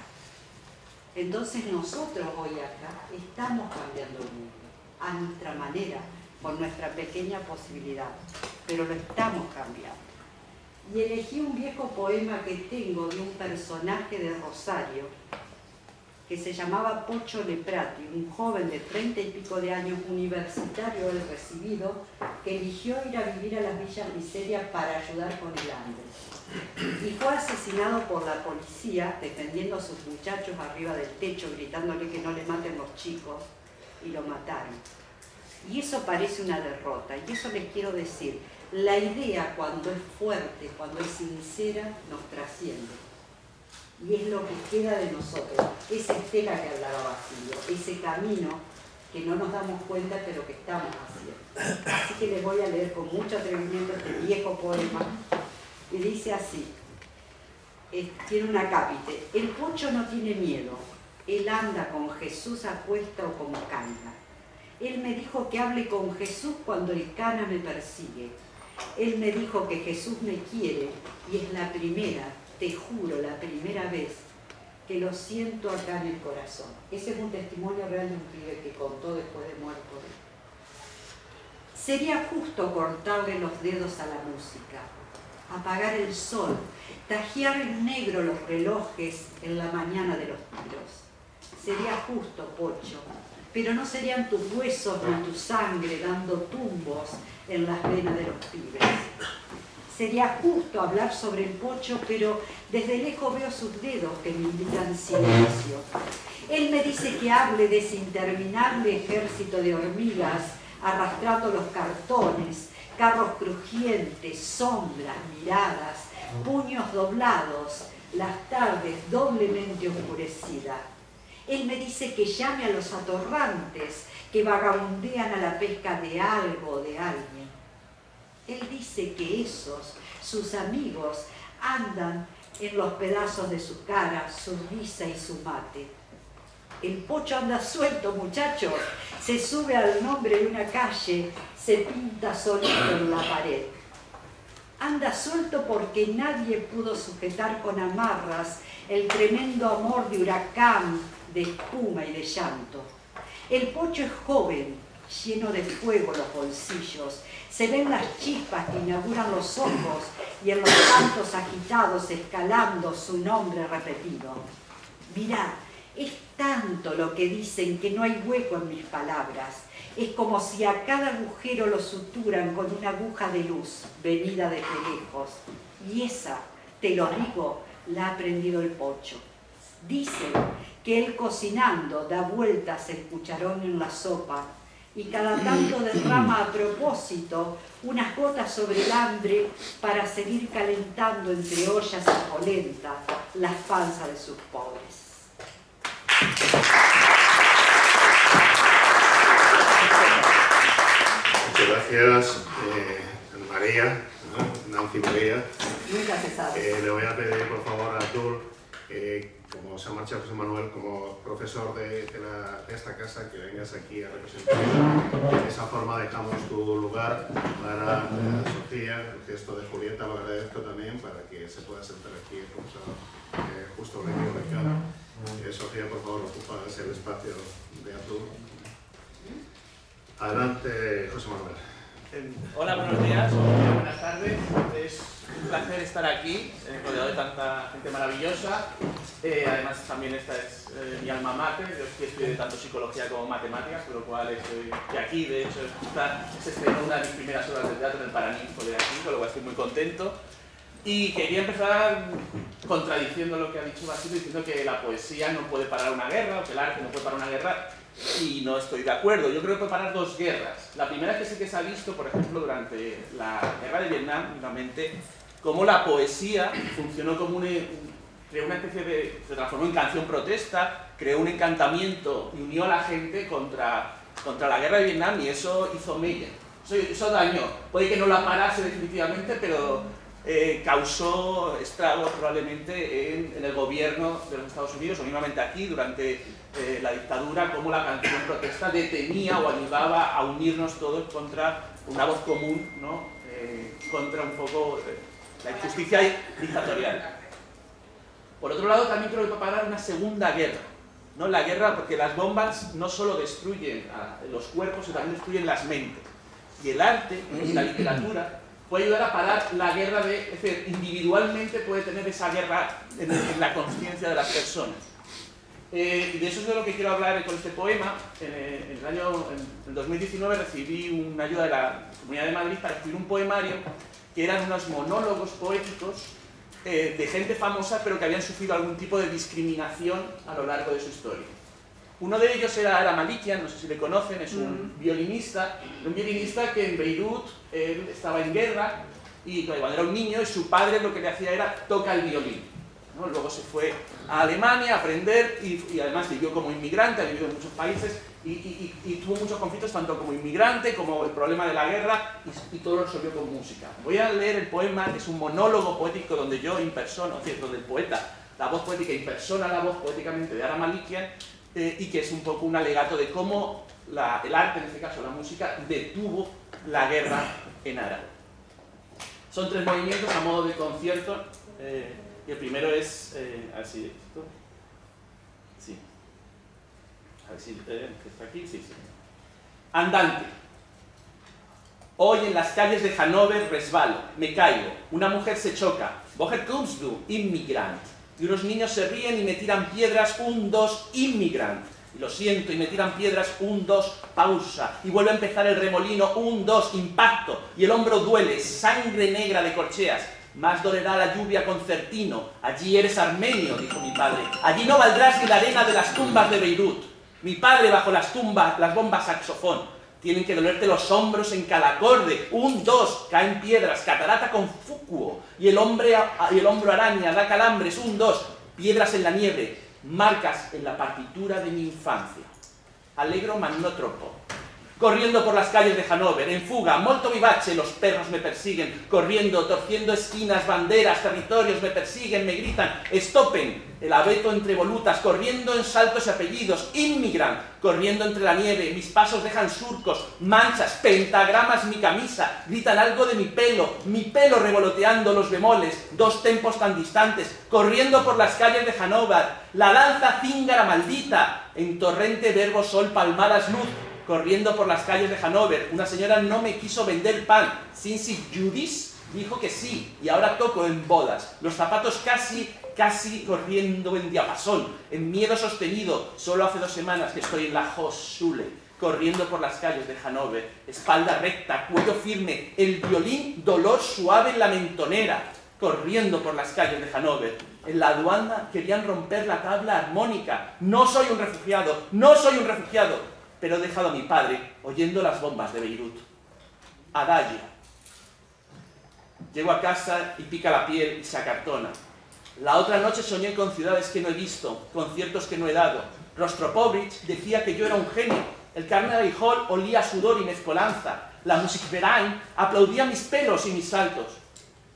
Entonces nosotros hoy acá estamos cambiando el mundo, a nuestra manera, con nuestra pequeña posibilidad, pero lo estamos cambiando. Y elegí un viejo poema que tengo de un personaje de Rosario, que se llamaba Pocho Leprati, un joven de 30 y pico de años, universitario él recibido, que eligió ir a vivir a las villas miserias para ayudar con el hambre. Y fue asesinado por la policía, defendiendo a sus muchachos arriba del techo, gritándole que no le maten los chicos, y lo mataron. Y eso parece una derrota, y eso les quiero decir, la idea cuando es fuerte, cuando es sincera, nos trasciende. Y es lo que queda de nosotros, esa estela que hablaba Basilio, ese camino que no nos damos cuenta pero que estamos haciendo. Así que les voy a leer con mucho atrevimiento este viejo poema, y dice así, tiene un acápite: el Pocho no tiene miedo, él anda con Jesús a cuesta o como canta. Él me dijo que hable con Jesús cuando el cana me persigue. Él me dijo que Jesús me quiere y es la primera, te juro, la primera vez que lo siento acá en el corazón. Ese es un testimonio real de un pibe que contó después de muerto. Sería justo cortarle los dedos a la música, apagar el sol, tajear en negro los relojes en la mañana de los tiros. Sería justo, Pocho, pero no serían tus huesos ni tu sangre dando tumbos en las venas de los pibes. Sería justo hablar sobre el Pocho, pero desde lejos veo sus dedos que me invitan silencio. Él me dice que hable de ese interminable ejército de hormigas arrastrando los cartones, carros crujientes, sombras, miradas, puños doblados, las tardes doblemente oscurecidas. Él me dice que llame a los atorrantes que vagabundean a la pesca de algo o de alguien. Él dice que esos, sus amigos, andan en los pedazos de su cara, su risa y su mate. El Pocho anda suelto, muchachos, se sube al nombre de una calle, se pinta solito en la pared. Anda suelto porque nadie pudo sujetar con amarras el tremendo amor de huracán, de espuma y de llanto. El Pocho es joven, lleno de fuego los bolsillos. Se ven las chispas que inauguran los ojos y en los cantos agitados escalando su nombre repetido. Mirá, es tanto lo que dicen que no hay hueco en mis palabras. Es como si a cada agujero lo suturan con una aguja de luz venida desde lejos. Y esa, te lo digo, la ha aprendido el Pocho. Dicen que él cocinando da vueltas el cucharón en la sopa y cada tanto derrama a propósito unas gotas sobre el hambre para seguir calentando entre ollas y polenta las panzas de sus pobres. Muchas gracias, María, Nancy María. Nunca se sabe. Le voy a pedir, por favor, a Artur, como se ha marchado José Manuel, como profesor de esta casa, que vengas aquí a representar. De esa forma dejamos tu lugar para Sofía, el gesto de Julieta, lo agradezco también, para que se pueda sentar aquí el profesor justo Renio de cara. Sofía, por favor, ocupas el espacio de Artur. Adelante, José Manuel. Hola, buenos días, buenas tardes. Es un placer estar aquí, rodeado de tanta gente maravillosa. Además, también esta es mi alma mater. Yo estudié tanto psicología como matemáticas, por lo cual estoy de aquí. De hecho, se estrenó una de mis primeras obras de teatro en el Paraninfo de aquí, con lo cual estoy muy contento. Y quería empezar contradiciendo lo que ha dicho Basilio, diciendo que la poesía no puede parar una guerra, o que el arte no puede parar una guerra. Y no estoy de acuerdo. Yo creo que puede parar dos guerras. La primera es que sí que se ha visto, por ejemplo, durante la guerra de Vietnam, realmente, cómo la poesía funcionó como creó una especie de... se transformó en canción protesta, creó un encantamiento y unió a la gente contra la guerra de Vietnam, y eso hizo mella. Eso dañó. Puede que no la parase definitivamente, pero causó estragos probablemente en el gobierno de los Estados Unidos, o mismamente aquí, durante la dictadura, cómo la canción protesta detenía o ayudaba a unirnos todos contra una voz común, ¿no? Contra un poco la injusticia dictatorial. Por otro lado, también creo que va a parar una segunda guerra, ¿no? La guerra, porque las bombas no solo destruyen los cuerpos, sino también destruyen las mentes. Y el arte y la literatura puede ayudar a parar la guerra es decir, individualmente puede tener esa guerra en la conciencia de las personas. Y de eso es de lo que quiero hablar con este poema. En 2019 recibí una ayuda de la Comunidad de Madrid para escribir un poemario que eran unos monólogos poéticos de gente famosa, pero que habían sufrido algún tipo de discriminación a lo largo de su historia. Uno de ellos era Ara Malikian, no sé si le conocen, es un violinista que en Beirut él estaba en guerra, y cuando era un niño, y su padre lo que le hacía era toca el violín, ¿no? Luego se fue a Alemania a aprender, y además vivió como inmigrante, ha vivido en muchos países, y tuvo muchos conflictos tanto como inmigrante como el problema de la guerra, y todo lo resolvió con música. Voy a leer el poema, que es un monólogo poético donde yo impersono, es decir, donde el poeta, la voz poética impersona la voz poéticamente de Ara Malikian, y que es un poco un alegato de cómo el arte, en este caso la música, detuvo la guerra en Ara. Son 3 movimientos a modo de concierto, y el primero es, a ver si esto, sí, a ver si está aquí, sí. Andante. Hoy en las calles de Hannover resbalo, me caigo, una mujer se choca, Woher kommst du, Immigrant? Y unos niños se ríen y me tiran piedras, 1, 2, Immigrant. Y lo siento, y me tiran piedras, 1, 2, pausa. Y vuelve a empezar el remolino, 1, 2, impacto. Y el hombro duele, sangre negra de corcheas. Más dolerá la lluvia concertino. Allí eres armenio, dijo mi padre. Allí no valdrás ni la arena de las tumbas de Beirut. Mi padre bajo las tumbas, las bombas saxofón. Tienen que dolerte los hombros en cada acorde. 1, 2, caen piedras, catarata con Fukuo. Y el hombro araña, da calambres. 1, 2, piedras en la nieve. Marcas en la partitura de mi infancia. Allegro ma no troppo. Corriendo por las calles de Hannover, en fuga, molto vivace, los perros me persiguen, corriendo, torciendo esquinas, banderas, territorios, me persiguen, me gritan, stoppen, el abeto entre volutas, corriendo en saltos y apellidos, Immigrant, corriendo entre la nieve, mis pasos dejan surcos, manchas, pentagramas mi camisa, gritan algo de mi pelo revoloteando los bemoles, 2 tempos tan distantes, corriendo por las calles de Hannover, la danza cíngara maldita, en torrente verbo sol palmadas luz, corriendo por las calles de Hannover, una señora no me quiso vender pan, Cincy Judis dijo que sí, y ahora toco en bodas, los zapatos casi corriendo en diapasón, en miedo sostenido, solo hace 2 semanas que estoy en la Hochschule, corriendo por las calles de Hannover, espalda recta, cuello firme, el violín, dolor suave en la mentonera, corriendo por las calles de Hannover. En la aduana querían romper la tabla armónica, no soy un refugiado, pero he dejado a mi padre oyendo las bombas de Beirut. Adagio. Llego a casa y pica la piel y se acartona. La otra noche soñé con ciudades que no he visto, conciertos que no he dado. Rostropovich decía que yo era un genio. El Carnegie Hall olía a sudor y mezcolanza. La Musikverein aplaudía mis pelos y mis saltos.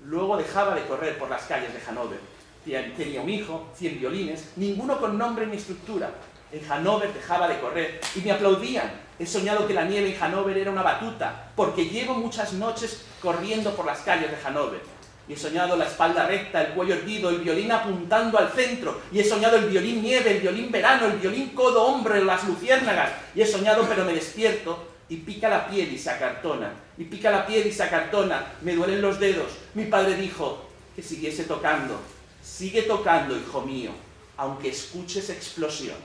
Luego dejaba de correr por las calles de Hannover. Tenía un hijo, 100 violines, ninguno con nombre ni estructura. En Hannover dejaba de correr y me aplaudían. He soñado que la nieve en Hannover era una batuta, porque llevo muchas noches corriendo por las calles de Hannover. Y he soñado la espalda recta, el cuello erguido, el violín apuntando al centro. Y he soñado el violín nieve, el violín verano, el violín codo hombro, las luciérnagas. Y he soñado pero me despierto y pica la piel y se acartona. Y pica la piel y se acartona. Me duelen los dedos. Mi padre dijo que siguiese tocando. Sigue tocando, hijo mío, aunque escuches explosiones.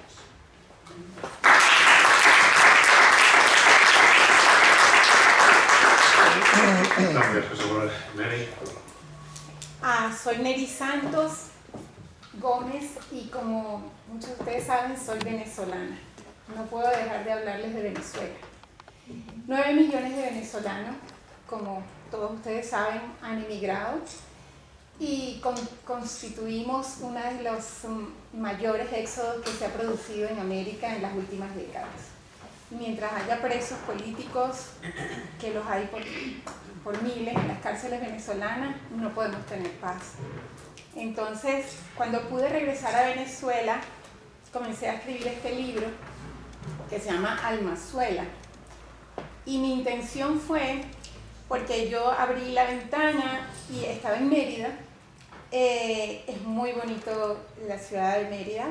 Gracias, José Manuel. Neri. Soy Neri Santos Gómez y como muchos de ustedes saben, soy venezolana. No puedo dejar de hablarles de Venezuela. 9 millones de venezolanos, como todos ustedes saben, han emigrado y constituimos uno de los mayores éxodos que se ha producido en América en las últimas décadas. Mientras haya presos políticos, que los hay por miles en las cárceles venezolanas, no podemos tener paz. Entonces, cuando pude regresar a Venezuela, comencé a escribir este libro que se llama Almazuela. Y mi intención fue, porque yo abrí la ventana y estaba en Mérida, es muy bonito la ciudad de Mérida,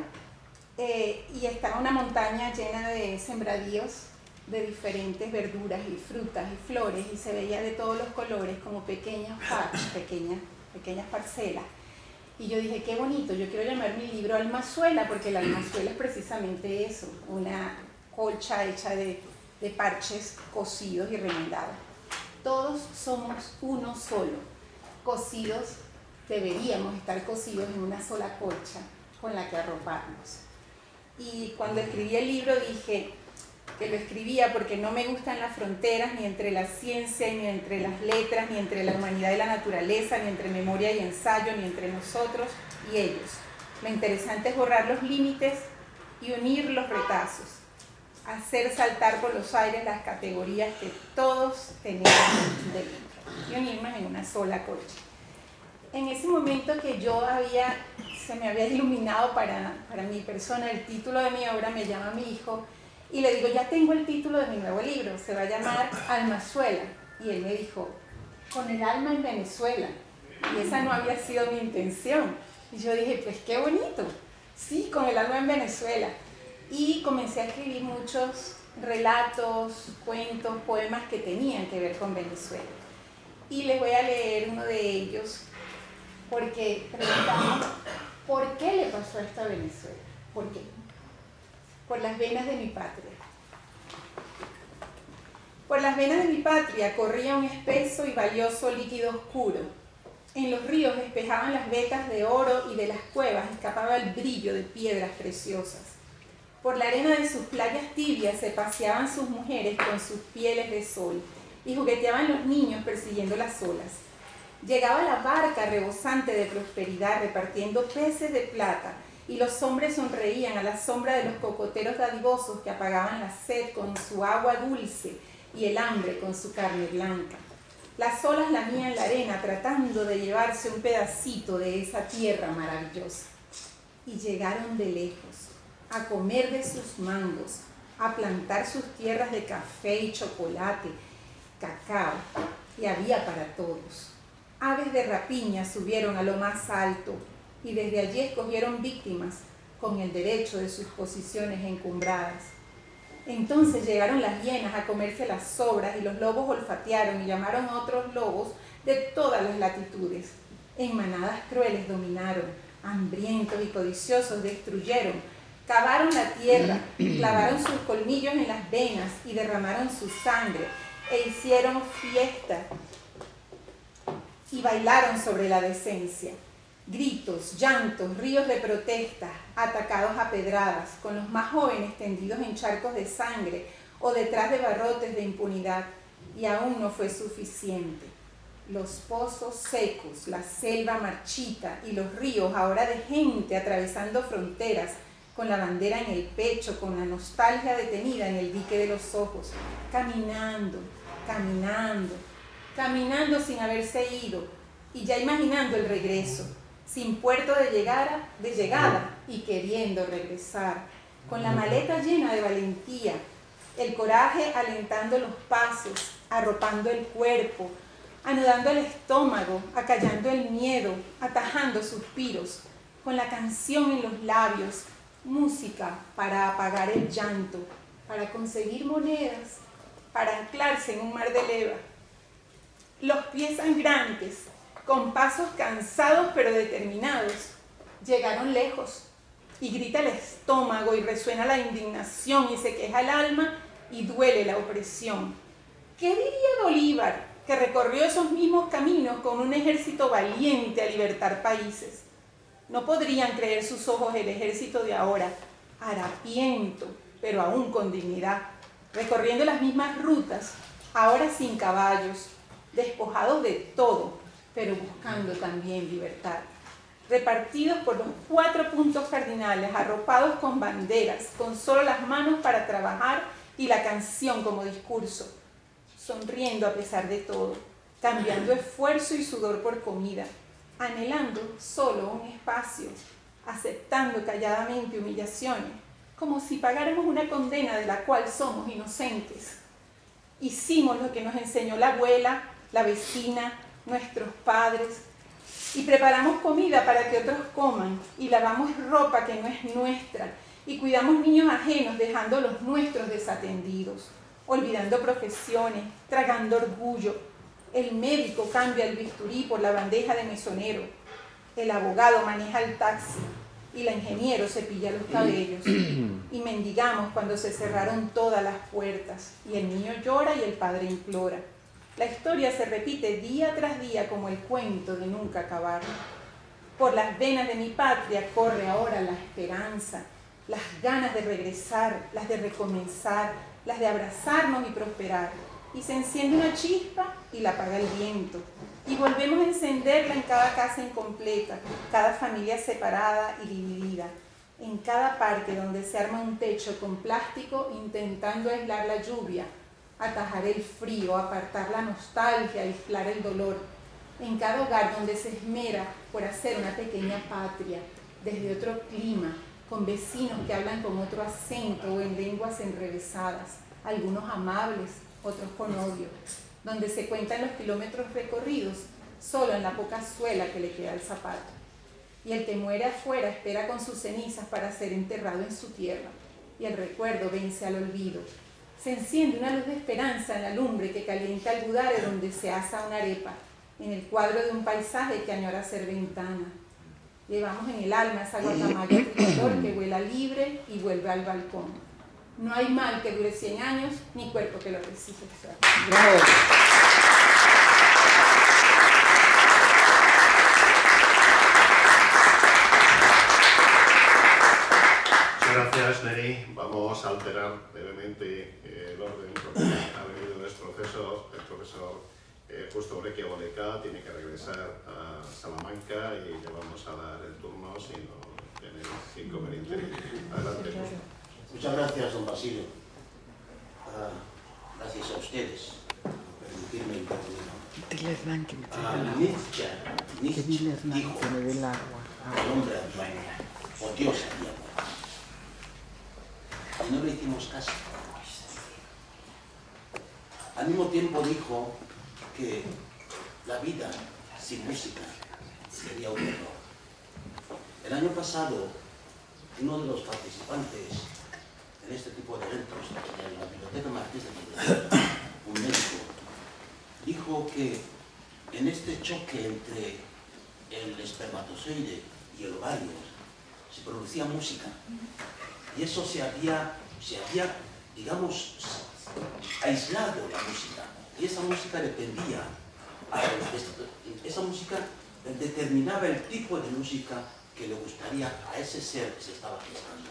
y estaba una montaña llena de sembradíos de diferentes verduras y frutas y flores, y se veía de todos los colores como pequeñas parcelas. Y yo dije, qué bonito, yo quiero llamar mi libro Almazuela, porque la almazuela es precisamente eso, una colcha hecha de parches cosidos y remendados. Todos somos uno solo, cosidos, deberíamos estar cosidos en una sola colcha con la que arroparnos. Y cuando escribí el libro dije que lo escribía porque no me gustan las fronteras ni entre la ciencia, ni entre las letras, ni entre la humanidad y la naturaleza, ni entre memoria y ensayo, ni entre nosotros y ellos. Lo interesante es borrar los límites y unir los retazos, hacer saltar por los aires las categorías que todos tenemos dentro y unirnos en una sola colcha. En ese momento que se me había iluminado para mi persona el título de mi obra, me llama mi hijo y le digo, ya tengo el título de mi nuevo libro, se va a llamar Almazuela. Y él me dijo, con el alma en Venezuela. Y esa no había sido mi intención. Y yo dije, pues qué bonito, sí, con el alma en Venezuela. Y comencé a escribir muchos relatos, cuentos, poemas que tenían que ver con Venezuela. Y les voy a leer uno de ellos, porque preguntamos, ¿por qué le pasó esto a Venezuela? ¿Por qué? Por las venas de mi patria. Por las venas de mi patria corría un espeso y valioso líquido oscuro. En los ríos despejaban las vetas de oro y de las cuevas escapaba el brillo de piedras preciosas. Por la arena de sus playas tibias se paseaban sus mujeres con sus pieles de sol y jugueteaban los niños persiguiendo las olas. Llegaba la barca rebosante de prosperidad repartiendo peces de plata y los hombres sonreían a la sombra de los cocoteros dadivosos que apagaban la sed con su agua dulce y el hambre con su carne blanca. Las olas lamían la arena tratando de llevarse un pedacito de esa tierra maravillosa. Y llegaron de lejos a comer de sus mangos, a plantar sus tierras de café y chocolate, cacao, y había para todos. Aves de rapiña subieron a lo más alto y desde allí escogieron víctimas con el derecho de sus posiciones encumbradas. Entonces llegaron las hienas a comerse las sobras y los lobos olfatearon y llamaron a otros lobos de todas las latitudes. En manadas crueles dominaron, hambrientos y codiciosos destruyeron, cavaron la tierra, clavaron sus colmillos en las venas y derramaron su sangre e hicieron fiesta y bailaron sobre la decencia. Gritos, llantos, ríos de protesta, atacados a pedradas, con los más jóvenes tendidos en charcos de sangre o detrás de barrotes de impunidad, y aún no fue suficiente. Los pozos secos, la selva marchita y los ríos ahora de gente atravesando fronteras, con la bandera en el pecho, con la nostalgia detenida en el dique de los ojos, caminando, caminando, caminando sin haberse ido, y ya imaginando el regreso, sin puerto de llegada y queriendo regresar, con la maleta llena de valentía, el coraje alentando los pasos, arropando el cuerpo, anudando el estómago, acallando el miedo, atajando suspiros, con la canción en los labios, música para apagar el llanto, para conseguir monedas, para anclarse en un mar de leva. Los pies sangrantes, con pasos cansados pero determinados, llegaron lejos, y grita el estómago y resuena la indignación y se queja el alma y duele la opresión. ¿Qué diría Bolívar, que recorrió esos mismos caminos con un ejército valiente a libertar países? No podrían creer sus ojos el ejército de ahora, harapiento, pero aún con dignidad, recorriendo las mismas rutas, ahora sin caballos, despojados de todo, pero buscando también libertad. Repartidos por los 4 puntos cardinales, arropados con banderas, con solo las manos para trabajar y la canción como discurso, sonriendo a pesar de todo, cambiando esfuerzo y sudor por comida, anhelando solo un espacio, aceptando calladamente humillaciones, como si pagáramos una condena de la cual somos inocentes. Hicimos lo que nos enseñó la abuela, la vecina, nuestros padres, y preparamos comida para que otros coman, y lavamos ropa que no es nuestra, y cuidamos niños ajenos dejando los nuestros desatendidos, olvidando profesiones, tragando orgullo. El médico cambia el bisturí por la bandeja de mesonero, el abogado maneja el taxi, y la ingeniero cepilla los cabellos, y mendigamos cuando se cerraron todas las puertas, y el niño llora y el padre implora. La historia se repite día tras día como el cuento de nunca acabar. Por las venas de mi patria corre ahora la esperanza, las ganas de regresar, las de recomenzar, las de abrazarnos y prosperar. Y se enciende una chispa y la apaga el viento. Y volvemos a encenderla en cada casa incompleta, cada familia separada y dividida, en cada parque donde se arma un techo con plástico intentando aislar la lluvia, atajar el frío, apartar la nostalgia, aislar el dolor, en cada hogar donde se esmera por hacer una pequeña patria, desde otro clima, con vecinos que hablan con otro acento o en lenguas enrevesadas, algunos amables, otros con odio, donde se cuentan los kilómetros recorridos solo en la poca suela que le queda al zapato. Y el que muere afuera espera con sus cenizas para ser enterrado en su tierra, y el recuerdo vence al olvido. Se enciende una luz de esperanza en la lumbre que calienta el budare donde se asa una arepa, en el cuadro de un paisaje que añora ser ventana. Llevamos en el alma esa guacamaya tricolor que vuela libre y vuelve al balcón. No hay mal que dure 100 años, ni cuerpo que lo resista. Bravo. Gracias, Neri. Vamos a alterar brevemente el orden porque ha venido nuestro profesor, el profesor Justo Brequia Boleca, tiene que regresar a Salamanca y le vamos a dar el turno si no tiene inconveniente. Adelante. Muchas gracias, don Basilio. Gracias a ustedes por permitirme intervenir. Nietzsche dijo que el hombre o Dios había muerto. Y no le hicimos caso. Al mismo tiempo dijo que la vida sin música sería un error. El año pasado, uno de los participantes en este tipo de eventos, en la Biblioteca Marqués de Madrid, un médico, dijo que en este choque entre el espermatozoide y el ovario se producía música. Y eso se había, digamos, aislado la música. Y esa música dependía, esa música determinaba el tipo de música que le gustaría a ese ser que se estaba gestando.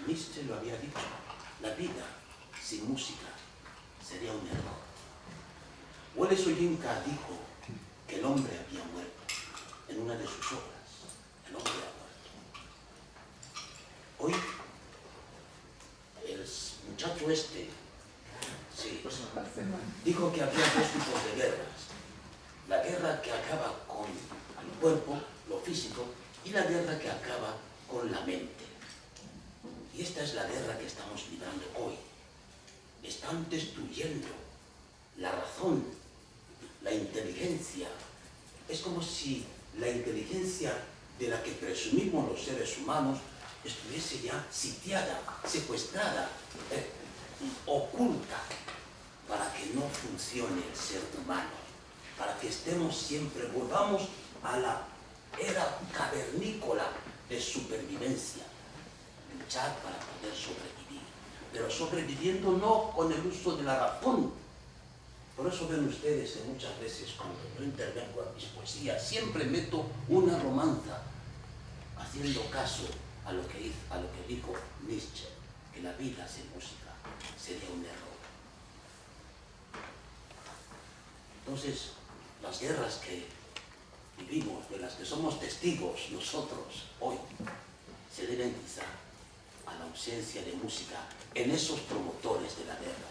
Nietzsche lo había dicho, la vida sin música sería un error. Wole Soyinka dijo que el hombre había muerto en una de sus obras, el hombre ha muerto. Hoy, el muchacho este, sí, dijo que había 2 tipos de guerras. La guerra que acaba con el cuerpo, lo físico, y la guerra que acaba con la mente. Y esta es la guerra que estamos librando hoy. Están destruyendo la razón, la inteligencia. Es como si la inteligencia de la que presumimos los seres humanos estuviese ya sitiada, secuestrada, oculta, para que no funcione el ser humano, para que estemos siempre, volvamos a la era cavernícola de supervivencia, luchar para poder sobrevivir, pero sobreviviendo no con el uso de la razón. Por eso ven ustedes que muchas veces cuando yo intervengo en mis poesías siempre meto una romanza, haciendo caso a lo que dijo Nietzsche, que la vida sin música sería un error. Entonces, las guerras que vivimos, de las que somos testigos nosotros hoy, se deben quizá a la ausencia de música en esos promotores de la guerra.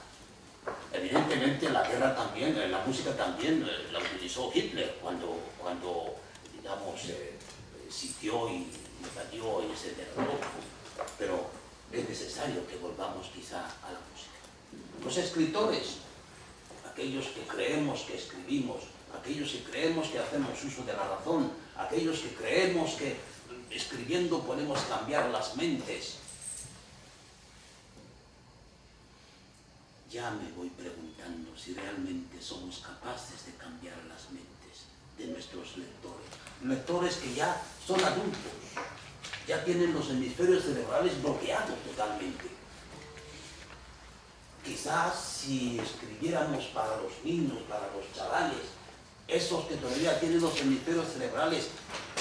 Evidentemente la guerra también, la música también la utilizó Hitler cuando digamos, sitió y invadió y se derrotó, pero es necesario que volvamos quizá a la música. Los escritores, aquellos que creemos que escribimos, aquellos que creemos que hacemos uso de la razón, aquellos que creemos que escribiendo podemos cambiar las mentes, ya me voy preguntando si realmente somos capaces de cambiar las mentes de nuestros lectores. Lectores que ya son adultos, ya tienen los hemisferios cerebrales bloqueados totalmente. Quizás si escribiéramos para los niños, para los chavales, esos que todavía tienen los hemisferios cerebrales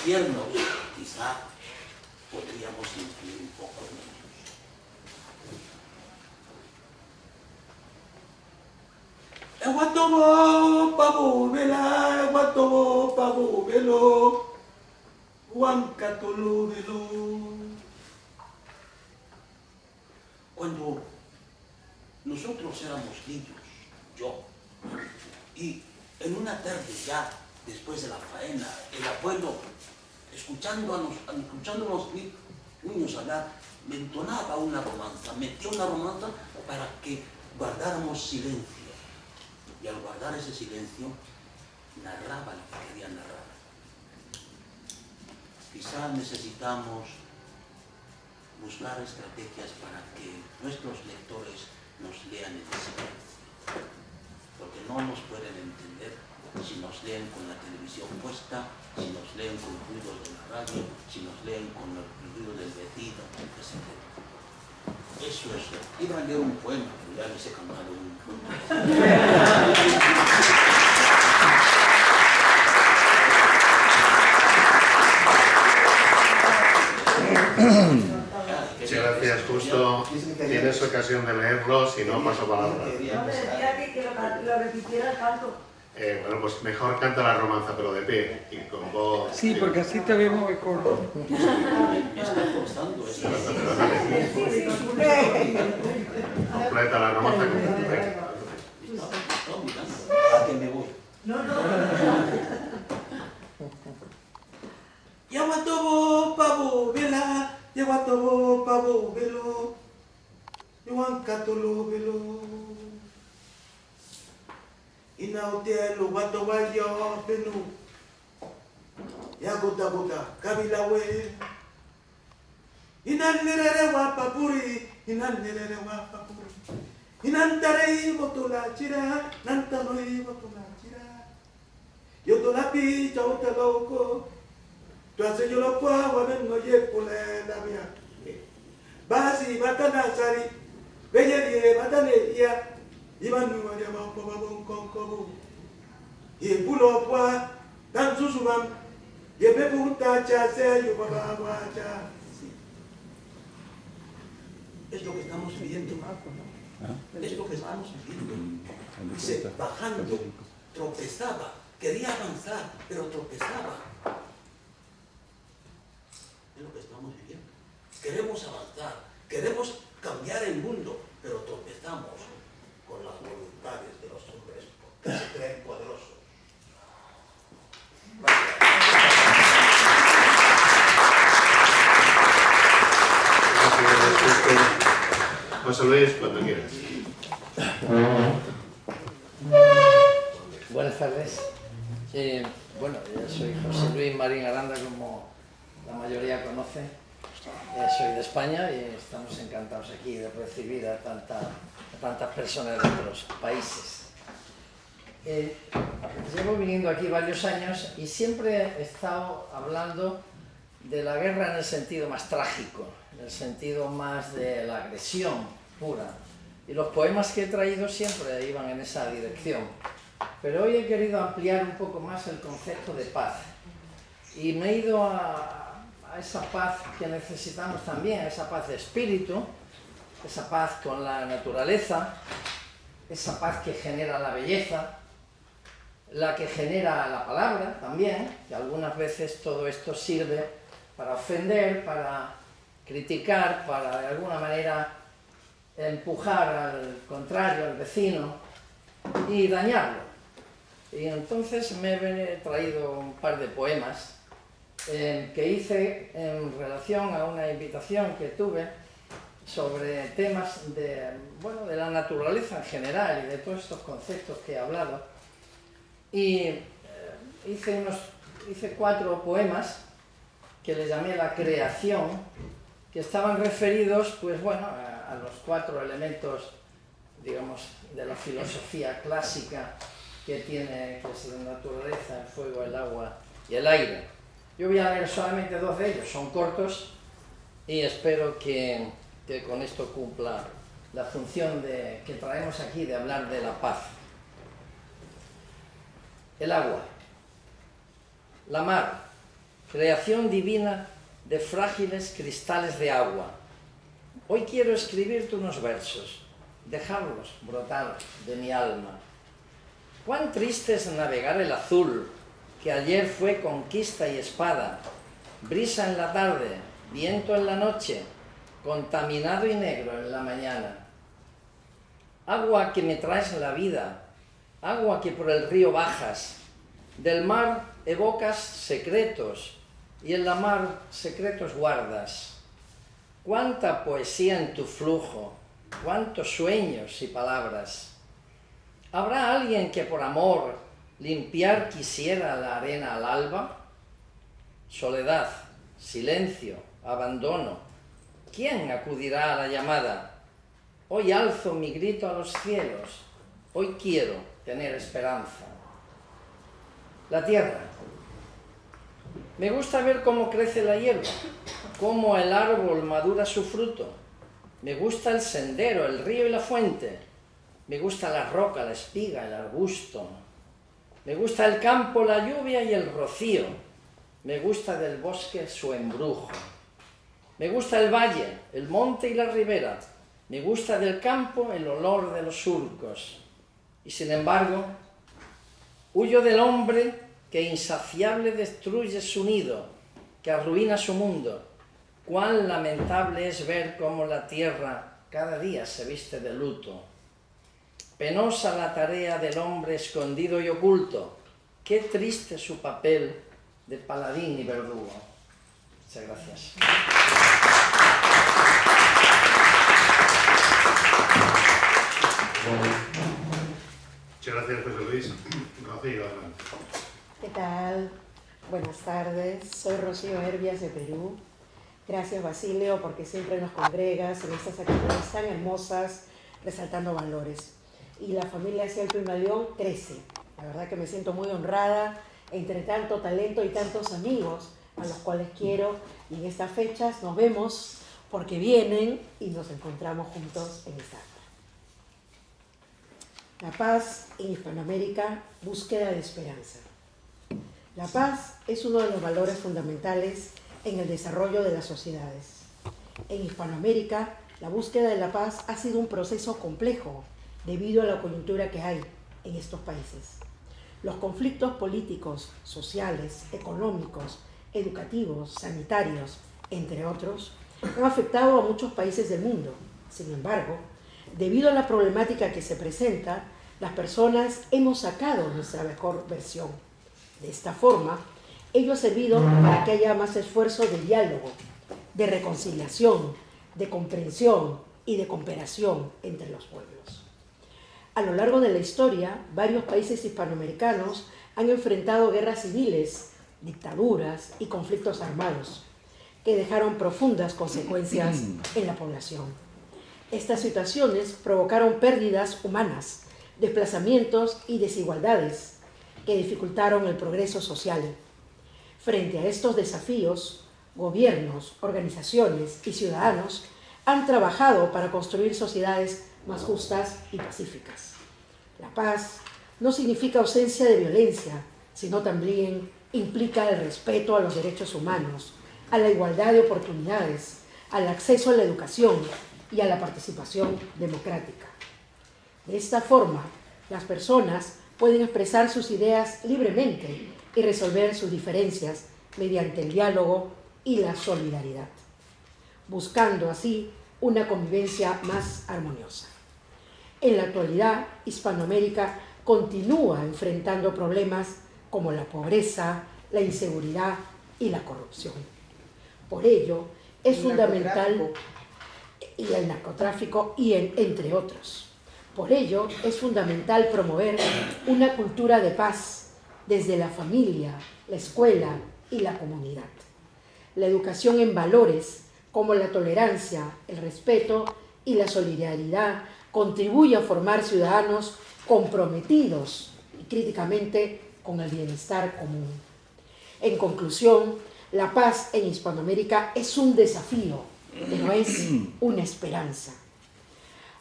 tiernos, quizá podríamos influir un poco en ellos. Eguatobo pavo vela, eguatobo pavo velo, huancatolo velo. Cuando nosotros éramos niños, yo, y en una tarde ya, después de la faena, el abuelo, escuchando a los niños hablar, me entonaba una romanza, metía una romanza para que guardáramos silencio. Y al guardar ese silencio, narraba lo que quería narrar. Quizás necesitamos buscar estrategias para que nuestros lectores nos lean en silencio. Porque no nos pueden entender si nos leen con la televisión puesta, si nos leen con ruidos de la radio, si nos leen con el ruido del vecino, etc. Eso es. Iba a leer un poema, pero ya les he cantado un Muchas gracias, justo tienes ocasión de leerlo, si no paso palabra. No me decía que lo repitiera el canto. Bueno, pues mejor canta la romanza, pero de pie y con voz. Sí, porque así te vemos mejor. Completa la romanza completa. ¿A qué me voy? No. Yaguatobo pavo vela, yaguatobo pavo velo, yaguancatolo velo. Inautelo watowayo penu, yaguta kabilawe. Inanere wapapuri, inanere wapapuri. Inantarei botula chira, nantanoi botula chira. Yotolapi chautaloko. Tuase yo lo puedo vengo ye pule la mía. Basi batanasari, belle bataneria, iban nuare ma poba bon konkobu. Ye pulo pua, tan susubam, ye me puta chase yo baba guacha. Es lo que estamos viviendo, es lo que estamos viviendo. Dice, bajando, tropezaba, quería avanzar, pero tropezaba. Es lo que estamos viviendo. Queremos avanzar, queremos cambiar el mundo, pero tropezamos con las voluntades de los hombres que se creen poderosos. José Luis, cuando quieras. Buenas tardes. Bueno, yo soy José Luis Marín Aranda, como la mayoría conoce. Soy de España y estamos encantados aquí de recibir a tantas personas de otros países. Llevo viniendo aquí varios años y siempre he estado hablando de la guerra en el sentido más trágico, en el sentido más de la agresión pura. Y los poemas que he traído siempre iban en esa dirección. Pero hoy he querido ampliar un poco más el concepto de paz. Y me he ido a esa paz que necesitamos también, a esa paz de espíritu, esa paz con la naturaleza, esa paz que genera la belleza, la que genera la palabra también, que algunas veces todo esto sirve para ofender, para criticar, para de alguna manera empujar al contrario, al vecino, y dañarlo. Y entonces me he traído un par de poemas que hice en relación a una invitación que tuve sobre temas de la naturaleza en general y de todos estos conceptos que he hablado. Y hice 4 poemas que le llamé La creación, que estaban referidos a los 4 elementos, digamos, de la filosofía clásica que es la naturaleza, el fuego, el agua y el aire. Yo voy a leer solamente 2 de ellos, son cortos y espero que con esto cumpla la función que traemos aquí de hablar de la paz. El agua. La mar, creación divina de frágiles cristales de agua. Hoy quiero escribirte unos versos, dejarlos brotar de mi alma. Cuán triste es navegar el azul, que ayer fue conquista y espada, brisa en la tarde, viento en la noche, contaminado y negro en la mañana. Agua que me traes la vida, agua que por el río bajas, del mar evocas secretos, y en la mar secretos guardas. Cuánta poesía en tu flujo, cuántos sueños y palabras. ¿Habrá alguien que por amor limpiar quisiera la arena al alba? Soledad, silencio, abandono. ¿Quién acudirá a la llamada? Hoy alzo mi grito a los cielos, hoy quiero tener esperanza. La tierra. Me gusta ver cómo crece la hierba, cómo el árbol madura su fruto. Me gusta el sendero, el río y la fuente. Me gusta la roca, la espiga, el arbusto. Me gusta el campo, la lluvia y el rocío. Me gusta del bosque su embrujo. Me gusta el valle, el monte y la ribera. Me gusta del campo el olor de los surcos. Y sin embargo, huyo del hombre que insaciable destruye su nido, que arruina su mundo. Cuán lamentable es ver cómo la tierra cada día se viste de luto. Penosa la tarea del hombre escondido y oculto. Qué triste su papel de paladín y verdugo. Muchas gracias. Muchas gracias, José Luis. Rocío, adelante. ¿Qué tal? Buenas tardes. Soy Rocío Herbias de Perú. Gracias, Basilio, porque siempre nos congregas en estas actividades tan hermosas, resaltando valores. Y la familia Cial Pigmalión crece. La verdad que me siento muy honrada entre tanto talento y tantos amigos a los cuales quiero. Y en estas fechas nos vemos porque vienen y nos encontramos juntos en esta. La paz en Hispanoamérica, búsqueda de esperanza. La paz es uno de los valores fundamentales en el desarrollo de las sociedades. En Hispanoamérica, la búsqueda de la paz ha sido un proceso complejo debido a la coyuntura que hay en estos países. Los conflictos políticos, sociales, económicos, educativos, sanitarios, entre otros, han afectado a muchos países del mundo. Sin embargo, debido a la problemática que se presenta, las personas hemos sacado nuestra mejor versión. De esta forma, ello ha servido para que haya más esfuerzo de diálogo, de reconciliación, de comprensión y de cooperación entre los pueblos. A lo largo de la historia, varios países hispanoamericanos han enfrentado guerras civiles, dictaduras y conflictos armados, que dejaron profundas consecuencias en la población. Estas situaciones provocaron pérdidas humanas, desplazamientos y desigualdades que dificultaron el progreso social. Frente a estos desafíos, gobiernos, organizaciones y ciudadanos han trabajado para construir sociedades más justas y pacíficas. La paz no significa ausencia de violencia, sino también implica el respeto a los derechos humanos, a la igualdad de oportunidades, al acceso a la educación y a la participación democrática. De esta forma, las personas pueden expresar sus ideas libremente y resolver sus diferencias mediante el diálogo y la solidaridad, buscando así una convivencia más armoniosa. En la actualidad, Hispanoamérica continúa enfrentando problemas como la pobreza, la inseguridad y la corrupción. Por ello, es fundamental, y el narcotráfico, entre otros. Por ello, es fundamental promover una cultura de paz desde la familia, la escuela y la comunidad. La educación en valores como la tolerancia, el respeto y la solidaridad contribuye a formar ciudadanos comprometidos y críticamente con el bienestar común. En conclusión, la paz en Hispanoamérica es un desafío, pero es una esperanza.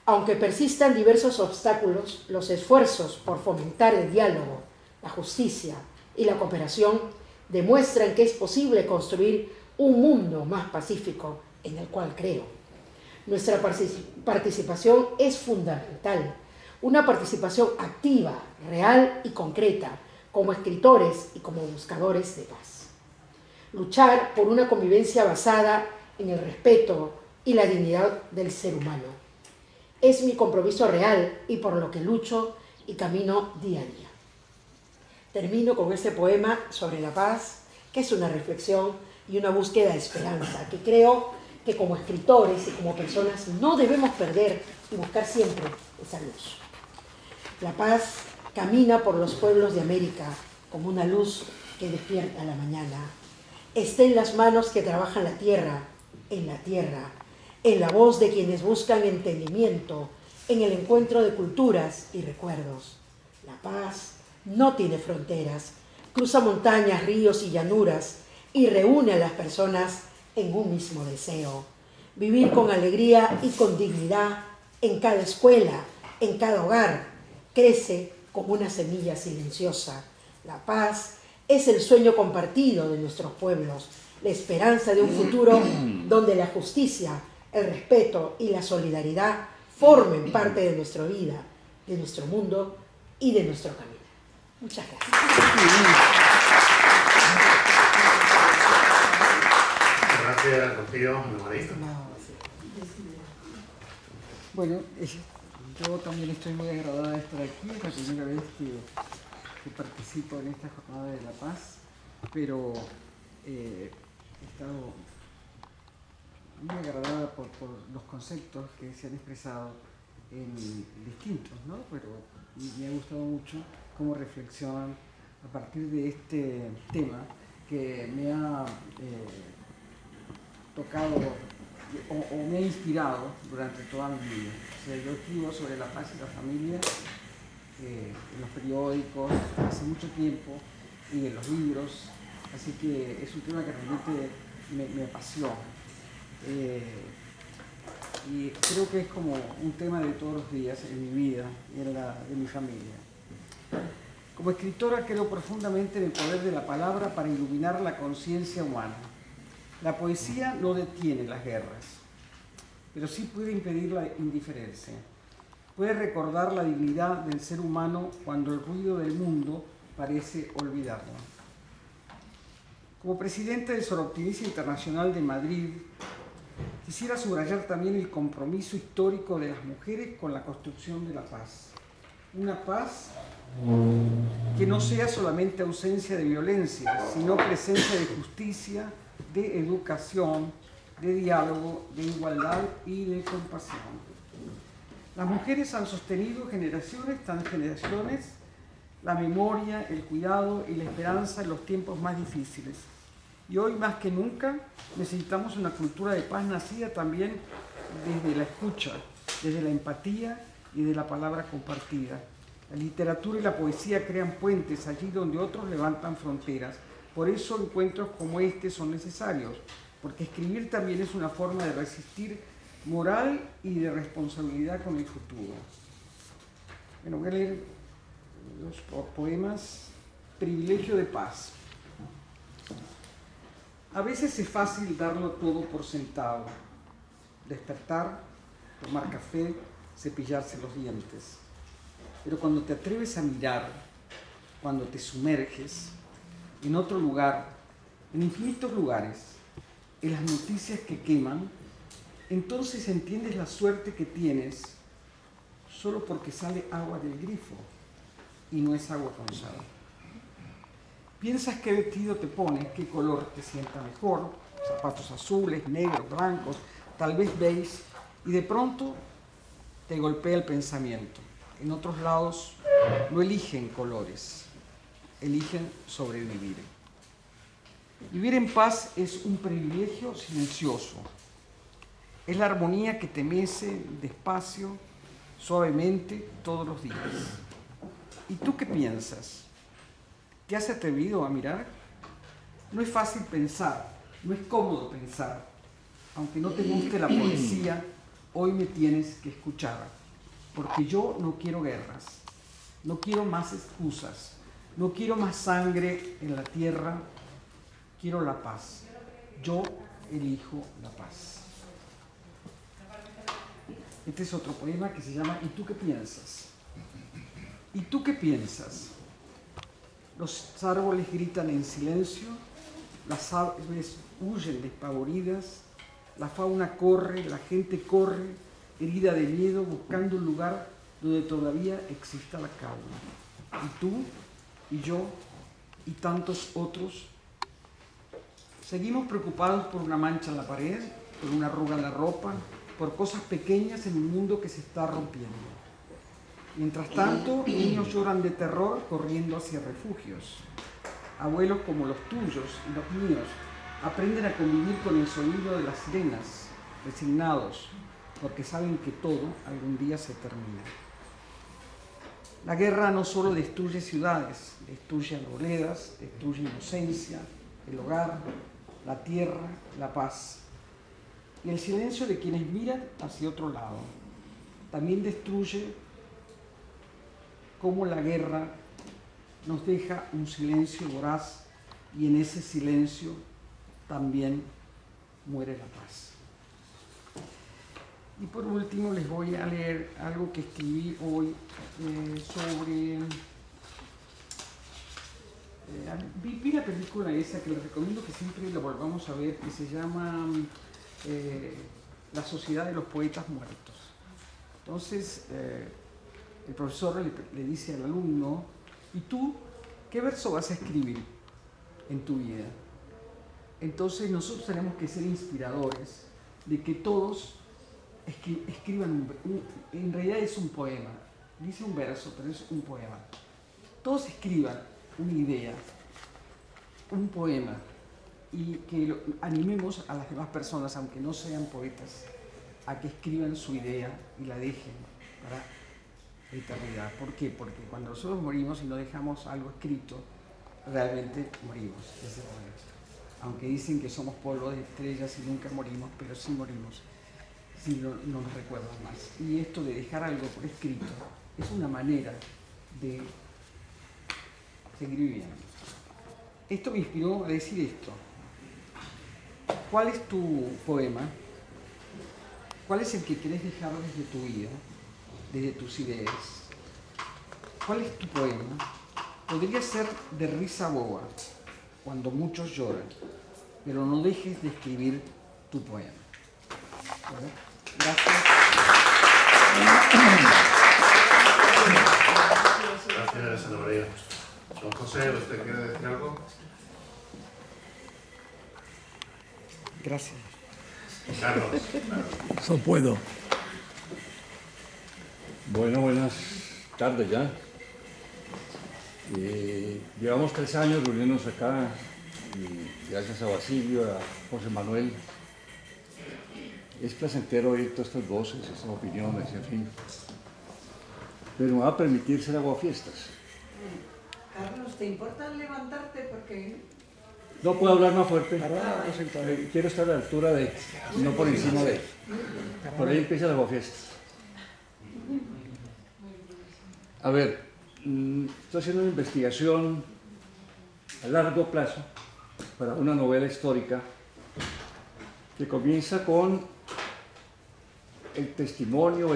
Aunque persistan diversos obstáculos, los esfuerzos por fomentar el diálogo, la justicia y la cooperación demuestran que es posible construir un mundo más pacífico en el cual creo. Nuestra participación es fundamental, una participación activa, real y concreta, como escritores y como buscadores de paz. Luchar por una convivencia basada en el respeto y la dignidad del ser humano es mi compromiso real y por lo que lucho y camino día a día. Termino con este poema sobre la paz, que es una reflexión y una búsqueda de esperanza, que creo que como escritores y como personas no debemos perder y buscar siempre esa luz. La paz camina por los pueblos de América como una luz que despierta la mañana. Está en las manos que trabajan la tierra, en la voz de quienes buscan entendimiento, en el encuentro de culturas y recuerdos. La paz no tiene fronteras, cruza montañas, ríos y llanuras y reúne a las personas en un mismo deseo. Vivir con alegría y con dignidad en cada escuela, en cada hogar, crece como una semilla silenciosa. La paz es el sueño compartido de nuestros pueblos, la esperanza de un futuro donde la justicia, el respeto y la solidaridad formen parte de nuestra vida, de nuestro mundo y de nuestro camino. Muchas gracias. Gracias, Rocío. Margarita. Bueno, yo también estoy muy agradada de estar aquí, es la primera vez que participo en esta jornada de la paz, pero he estado muy agradada por los conceptos que se han expresado en distintos, ¿no? Pero me ha gustado mucho cómo reflexionan a partir de este tema que me ha tocado o me ha inspirado durante toda mi vida. O sea, yo escribo sobre la paz y la familia en los periódicos hace mucho tiempo y en los libros, así que es un tema que realmente me apasiona. Y creo que es como un tema de todos los días en mi vida y en la de mi familia. Como escritora creo profundamente en el poder de la palabra para iluminar la conciencia humana. La poesía no detiene las guerras, pero sí puede impedir la indiferencia. Puede recordar la dignidad del ser humano cuando el ruido del mundo parece olvidarlo. Como presidenta de Soroptimista Internacional de Madrid, quisiera subrayar también el compromiso histórico de las mujeres con la construcción de la paz. Una paz que no sea solamente ausencia de violencia, sino presencia de justicia, de educación, de diálogo, de igualdad y de compasión. Las mujeres han sostenido generaciones tras generaciones la memoria, el cuidado y la esperanza en los tiempos más difíciles. Y hoy más que nunca necesitamos una cultura de paz nacida también desde la escucha, desde la empatía y de la palabra compartida. La literatura y la poesía crean puentes allí donde otros levantan fronteras. Por eso encuentros como este son necesarios, porque escribir también es una forma de resistir moral y de responsabilidad con el futuro. Bueno, voy a leer los poemas. Privilegio de paz. A veces es fácil darlo todo por sentado. Despertar, tomar café, cepillarse los dientes. Pero cuando te atreves a mirar, cuando te sumerges en otro lugar, en infinitos lugares, en las noticias que queman, entonces entiendes la suerte que tienes solo porque sale agua del grifo y no es agua con sal. Piensas qué vestido te pones, qué color te sienta mejor, zapatos azules, negros, blancos, tal vez beige, y de pronto te golpea el pensamiento. En otros lados no eligen colores, eligen sobrevivir. Vivir en paz es un privilegio silencioso. Es la armonía que te mece despacio, suavemente, todos los días. ¿Y tú qué piensas? ¿Te has atrevido a mirar? No es fácil pensar, no es cómodo pensar. Aunque no te guste la poesía, hoy me tienes que escuchar. Porque yo no quiero guerras, no quiero más excusas, no quiero más sangre en la tierra, quiero la paz. Yo elijo la paz. Este es otro poema que se llama ¿Y tú qué piensas? ¿Y tú qué piensas? Los árboles gritan en silencio, las aves huyen despavoridas, la fauna corre, la gente corre, herida de miedo, buscando un lugar donde todavía exista la calma. Y tú, y yo, y tantos otros, seguimos preocupados por una mancha en la pared, por una arruga en la ropa, por cosas pequeñas en un mundo que se está rompiendo. Mientras tanto, niños lloran de terror corriendo hacia refugios. Abuelos como los tuyos y los míos aprenden a convivir con el sonido de las sirenas, resignados, porque saben que todo algún día se termina. La guerra no solo destruye ciudades, destruye arboledas, destruye inocencia, el hogar, la tierra, la paz. Y el silencio de quienes miran hacia otro lado. También destruye cómo la guerra nos deja un silencio voraz y en ese silencio también muere la paz. Y por último les voy a leer algo que escribí hoy sobre... vi la película esa que les recomiendo que siempre la volvamos a ver, que se llama La Sociedad de los Poetas Muertos. Entonces el profesor le dice al alumno: ¿y tú qué verso vas a escribir en tu vida? Entonces nosotros tenemos que ser inspiradores de que todos escriban en realidad es un poema, dice un verso, pero es un poema. Todos escriban una idea, un poema, y que animemos a las demás personas, aunque no sean poetas, a que escriban su idea y la dejen para la eternidad. ¿Por qué? Porque cuando nosotros morimos y no dejamos algo escrito, realmente morimos. Aunque dicen que somos polvo de estrellas y nunca morimos, pero sí morimos si no nos recuerdan más. Y esto de dejar algo por escrito es una manera de seguir viviendo. Esto me inspiró a decir esto. ¿Cuál es tu poema? ¿Cuál es el que querés dejar desde tu vida, desde tus ideas? ¿Cuál es tu poema? Podría ser de risa boba, cuando muchos lloran, pero no dejes de escribir tu poema. ¿Vale? Gracias. Gracias, Ana María. Don José, ¿usted quiere decir algo? Gracias. Carlos. No puedo. Bueno, buenas tardes ya. Llevamos 3 años reuniéndonos acá y gracias a Basilio, a José Manuel. Es placentero oír todas estas voces, estas opiniones, en fin. Pero me va a permitir ser aguafiestas. Carlos, ¿te importa levantarte? Porque... No puedo hablar más fuerte. Quiero estar a la altura de, no por encima de. Por ahí empieza la aguafiestas. A ver, estoy haciendo una investigación a largo plazo para una novela histórica que comienza con el testimonio,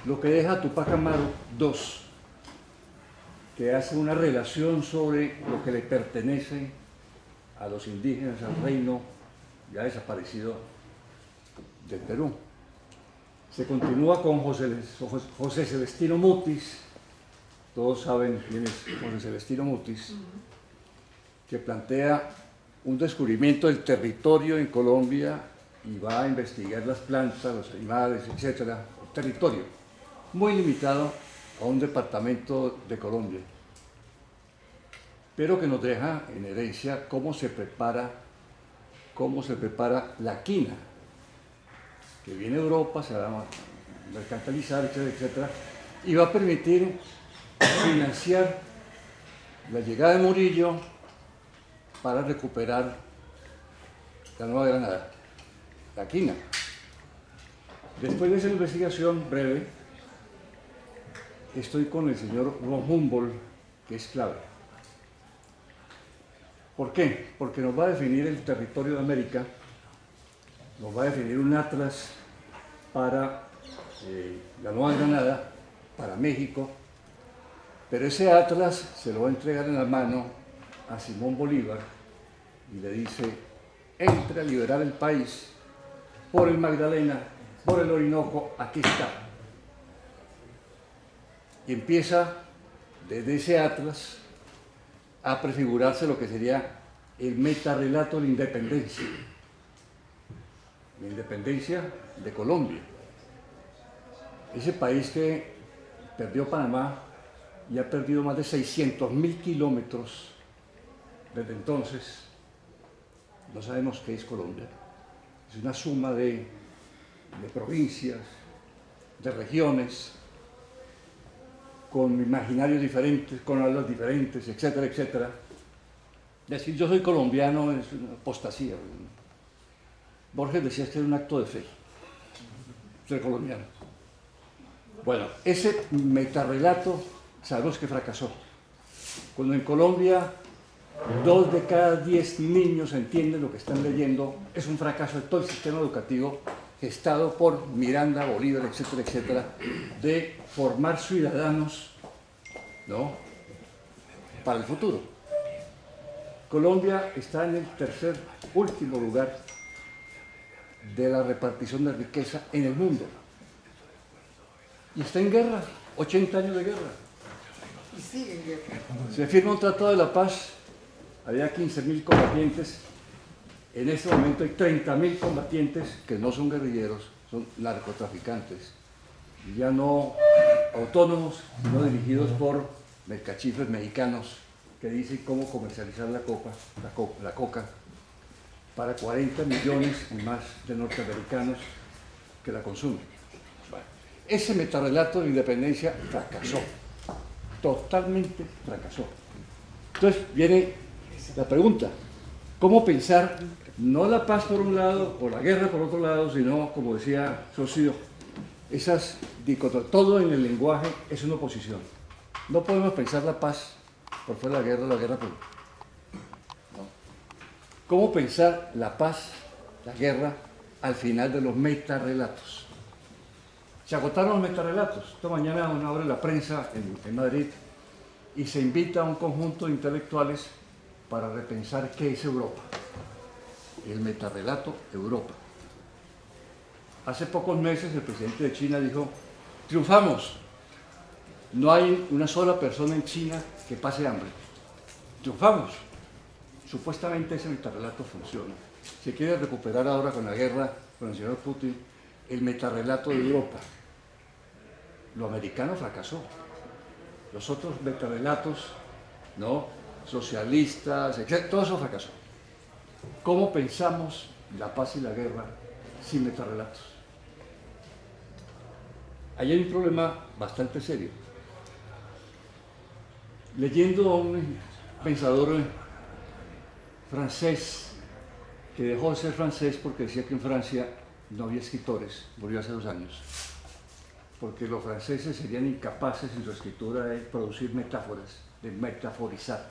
lo que deja Tupac Amaru II, que hace una relación sobre lo que le pertenece a los indígenas, al reino ya desaparecido del Perú. Se continúa con José Celestino Mutis, todos saben quién es José Celestino Mutis, que plantea un descubrimiento del territorio en Colombia y va a investigar las plantas, los animales, etc. Un territorio muy limitado a un departamento de Colombia, pero que nos deja en herencia cómo se prepara la quina, que viene de Europa, se va a mercantilizar, etcétera, etcétera, y va a permitir financiar la llegada de Murillo para recuperar la Nueva Granada, la quina. Después de esa investigación breve, estoy con el señor Von Humboldt, que es clave. ¿Por qué? Porque nos va a definir el territorio de América, nos va a definir un atlas para la Nueva Granada, para México, pero ese atlas se lo va a entregar en la mano a Simón Bolívar y le dice: entre a liberar el país por el Magdalena, por el Orinoco, aquí está. Y empieza desde ese atlas a prefigurarse lo que sería el metarrelato de la independencia de Colombia. Ese país que perdió Panamá y ha perdido más de 600.000 kilómetros desde entonces. No sabemos qué es Colombia. Es una suma de provincias, de regiones, con imaginarios diferentes, con hablas diferentes, etcétera, etcétera. Decir yo soy colombiano es una apostasía. Borges decía que es un acto de fe, ser colombiano. Bueno, ese metarrelato sabemos que fracasó. Cuando en Colombia 2 de cada 10 niños entienden lo que están leyendo, es un fracaso de todo el sistema educativo gestado por Miranda, Bolívar, etcétera, etcétera, de formar ciudadanos, ¿no?, para el futuro. Colombia está en el último lugar de la repartición de riqueza en el mundo. Y está en guerra, 80 años de guerra. Y sigue en guerra. Se firma un tratado de la paz, había 15.000 combatientes, en este momento hay 30.000 combatientes que no son guerrilleros, son narcotraficantes, y ya no autónomos, sino dirigidos por mercachifles mexicanos que dicen cómo comercializar la coca para 40 millones y más de norteamericanos que la consumen. Bueno, ese metarrelato de independencia fracasó, totalmente fracasó. Entonces viene la pregunta: ¿cómo pensar no la paz por un lado o la guerra por otro lado, sino, como decía Saussure, esas dicotomías? Todo en el lenguaje es una oposición. No podemos pensar la paz por fuera de la guerra por... No. ¿Cómo pensar la paz, la guerra, al final de los metarrelatos? Se agotaron los metarrelatos. Esta mañana uno abre la prensa en Madrid y se invita a un conjunto de intelectuales para repensar qué es Europa. El metarrelato Europa. Hace pocos meses el presidente de China dijo: triunfamos. No hay una sola persona en China que pase hambre. Triunfamos. Supuestamente ese metarrelato funciona. Se quiere recuperar ahora con la guerra, con el señor Putin, el metarrelato de Europa. Lo americano fracasó. Los otros metarrelatos, ¿no?, socialistas, etc., todo eso fracasó. ¿Cómo pensamos la paz y la guerra sin metarrelatos? Ahí hay un problema bastante serio. Leyendo a un pensador francés que dejó de ser francés porque decía que en Francia no había escritores, murió hace 2 años, porque los franceses serían incapaces en su escritura de producir metáforas, de metaforizar.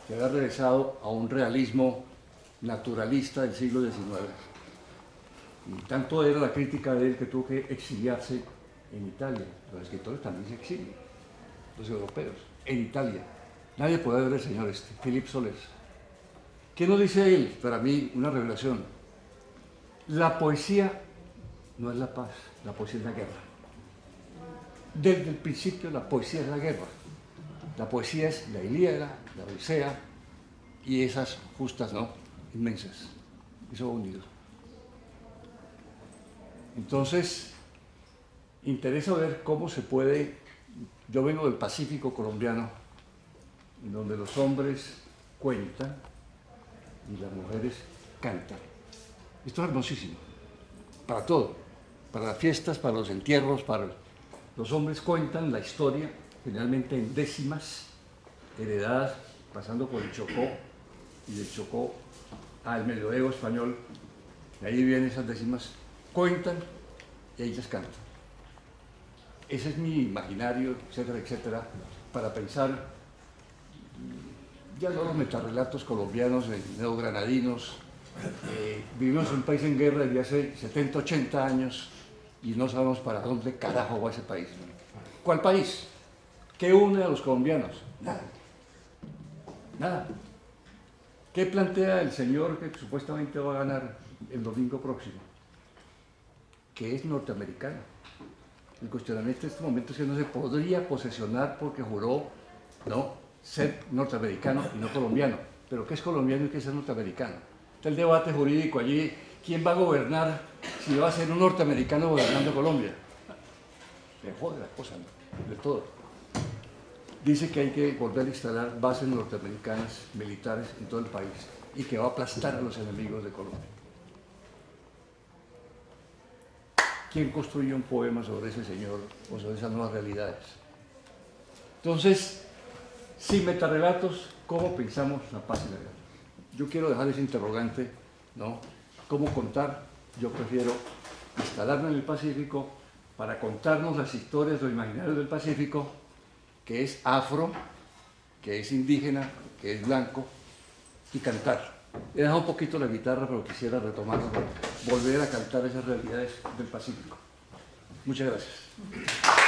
Se había regresado a un realismo naturalista del siglo XIX. Y tanto era la crítica de él que tuvo que exiliarse en Italia. Los escritores también se exilian, los europeos, en Italia. Nadie puede ver al señor Philippe Solers. ¿Qué nos dice él? Para mí, una revelación. La poesía no es la paz, la poesía es la guerra. Desde el principio la poesía es la guerra. La poesía es la Ilíada, la Odisea y esas justas, ¿no?, inmensas. Eso va unido. Entonces, interesa ver cómo se puede. Yo vengo del Pacífico colombiano, en donde los hombres cuentan y las mujeres cantan. Esto es hermosísimo, para todo, para las fiestas, para los entierros, los hombres cuentan la historia, generalmente en décimas, heredadas, pasando por el Chocó, y del Chocó al medioevo español, de ahí vienen esas décimas, cuentan y ahí les cantan. Ese es mi imaginario, etcétera, etcétera, para pensar, ya no los metarrelatos colombianos, neogranadinos. Vivimos en un país en guerra desde hace 70, 80 años y no sabemos para dónde carajo va ese país. ¿Cuál país? ¿Qué une a los colombianos? Nada. Nada. ¿Qué plantea el señor que supuestamente va a ganar el domingo próximo? Que es norteamericano. El cuestionamiento en este momento es que no se podría posesionar porque juró no ser norteamericano y no colombiano. Pero ¿qué es colombiano y qué es norteamericano? Está el debate jurídico allí. ¿Quién va a gobernar si va a ser un norteamericano gobernando Colombia? Me jode la cosa, ¿no?, de todo. Dice que hay que volver a instalar bases norteamericanas militares en todo el país y que va a aplastar a los enemigos de Colombia. ¿Quién construye un poema sobre ese señor o sobre esas nuevas realidades? Entonces, sin metarrelatos, ¿cómo pensamos la paz y la guerra? Yo quiero dejar ese interrogante, ¿no? ¿Cómo contar? Yo prefiero instalarme en el Pacífico para contarnos las historias de los imaginarios del Pacífico, que es afro, que es indígena, que es blanco, y cantar. He dejado un poquito la guitarra, pero quisiera retomarla, volver a cantar esas realidades del Pacífico. Muchas gracias.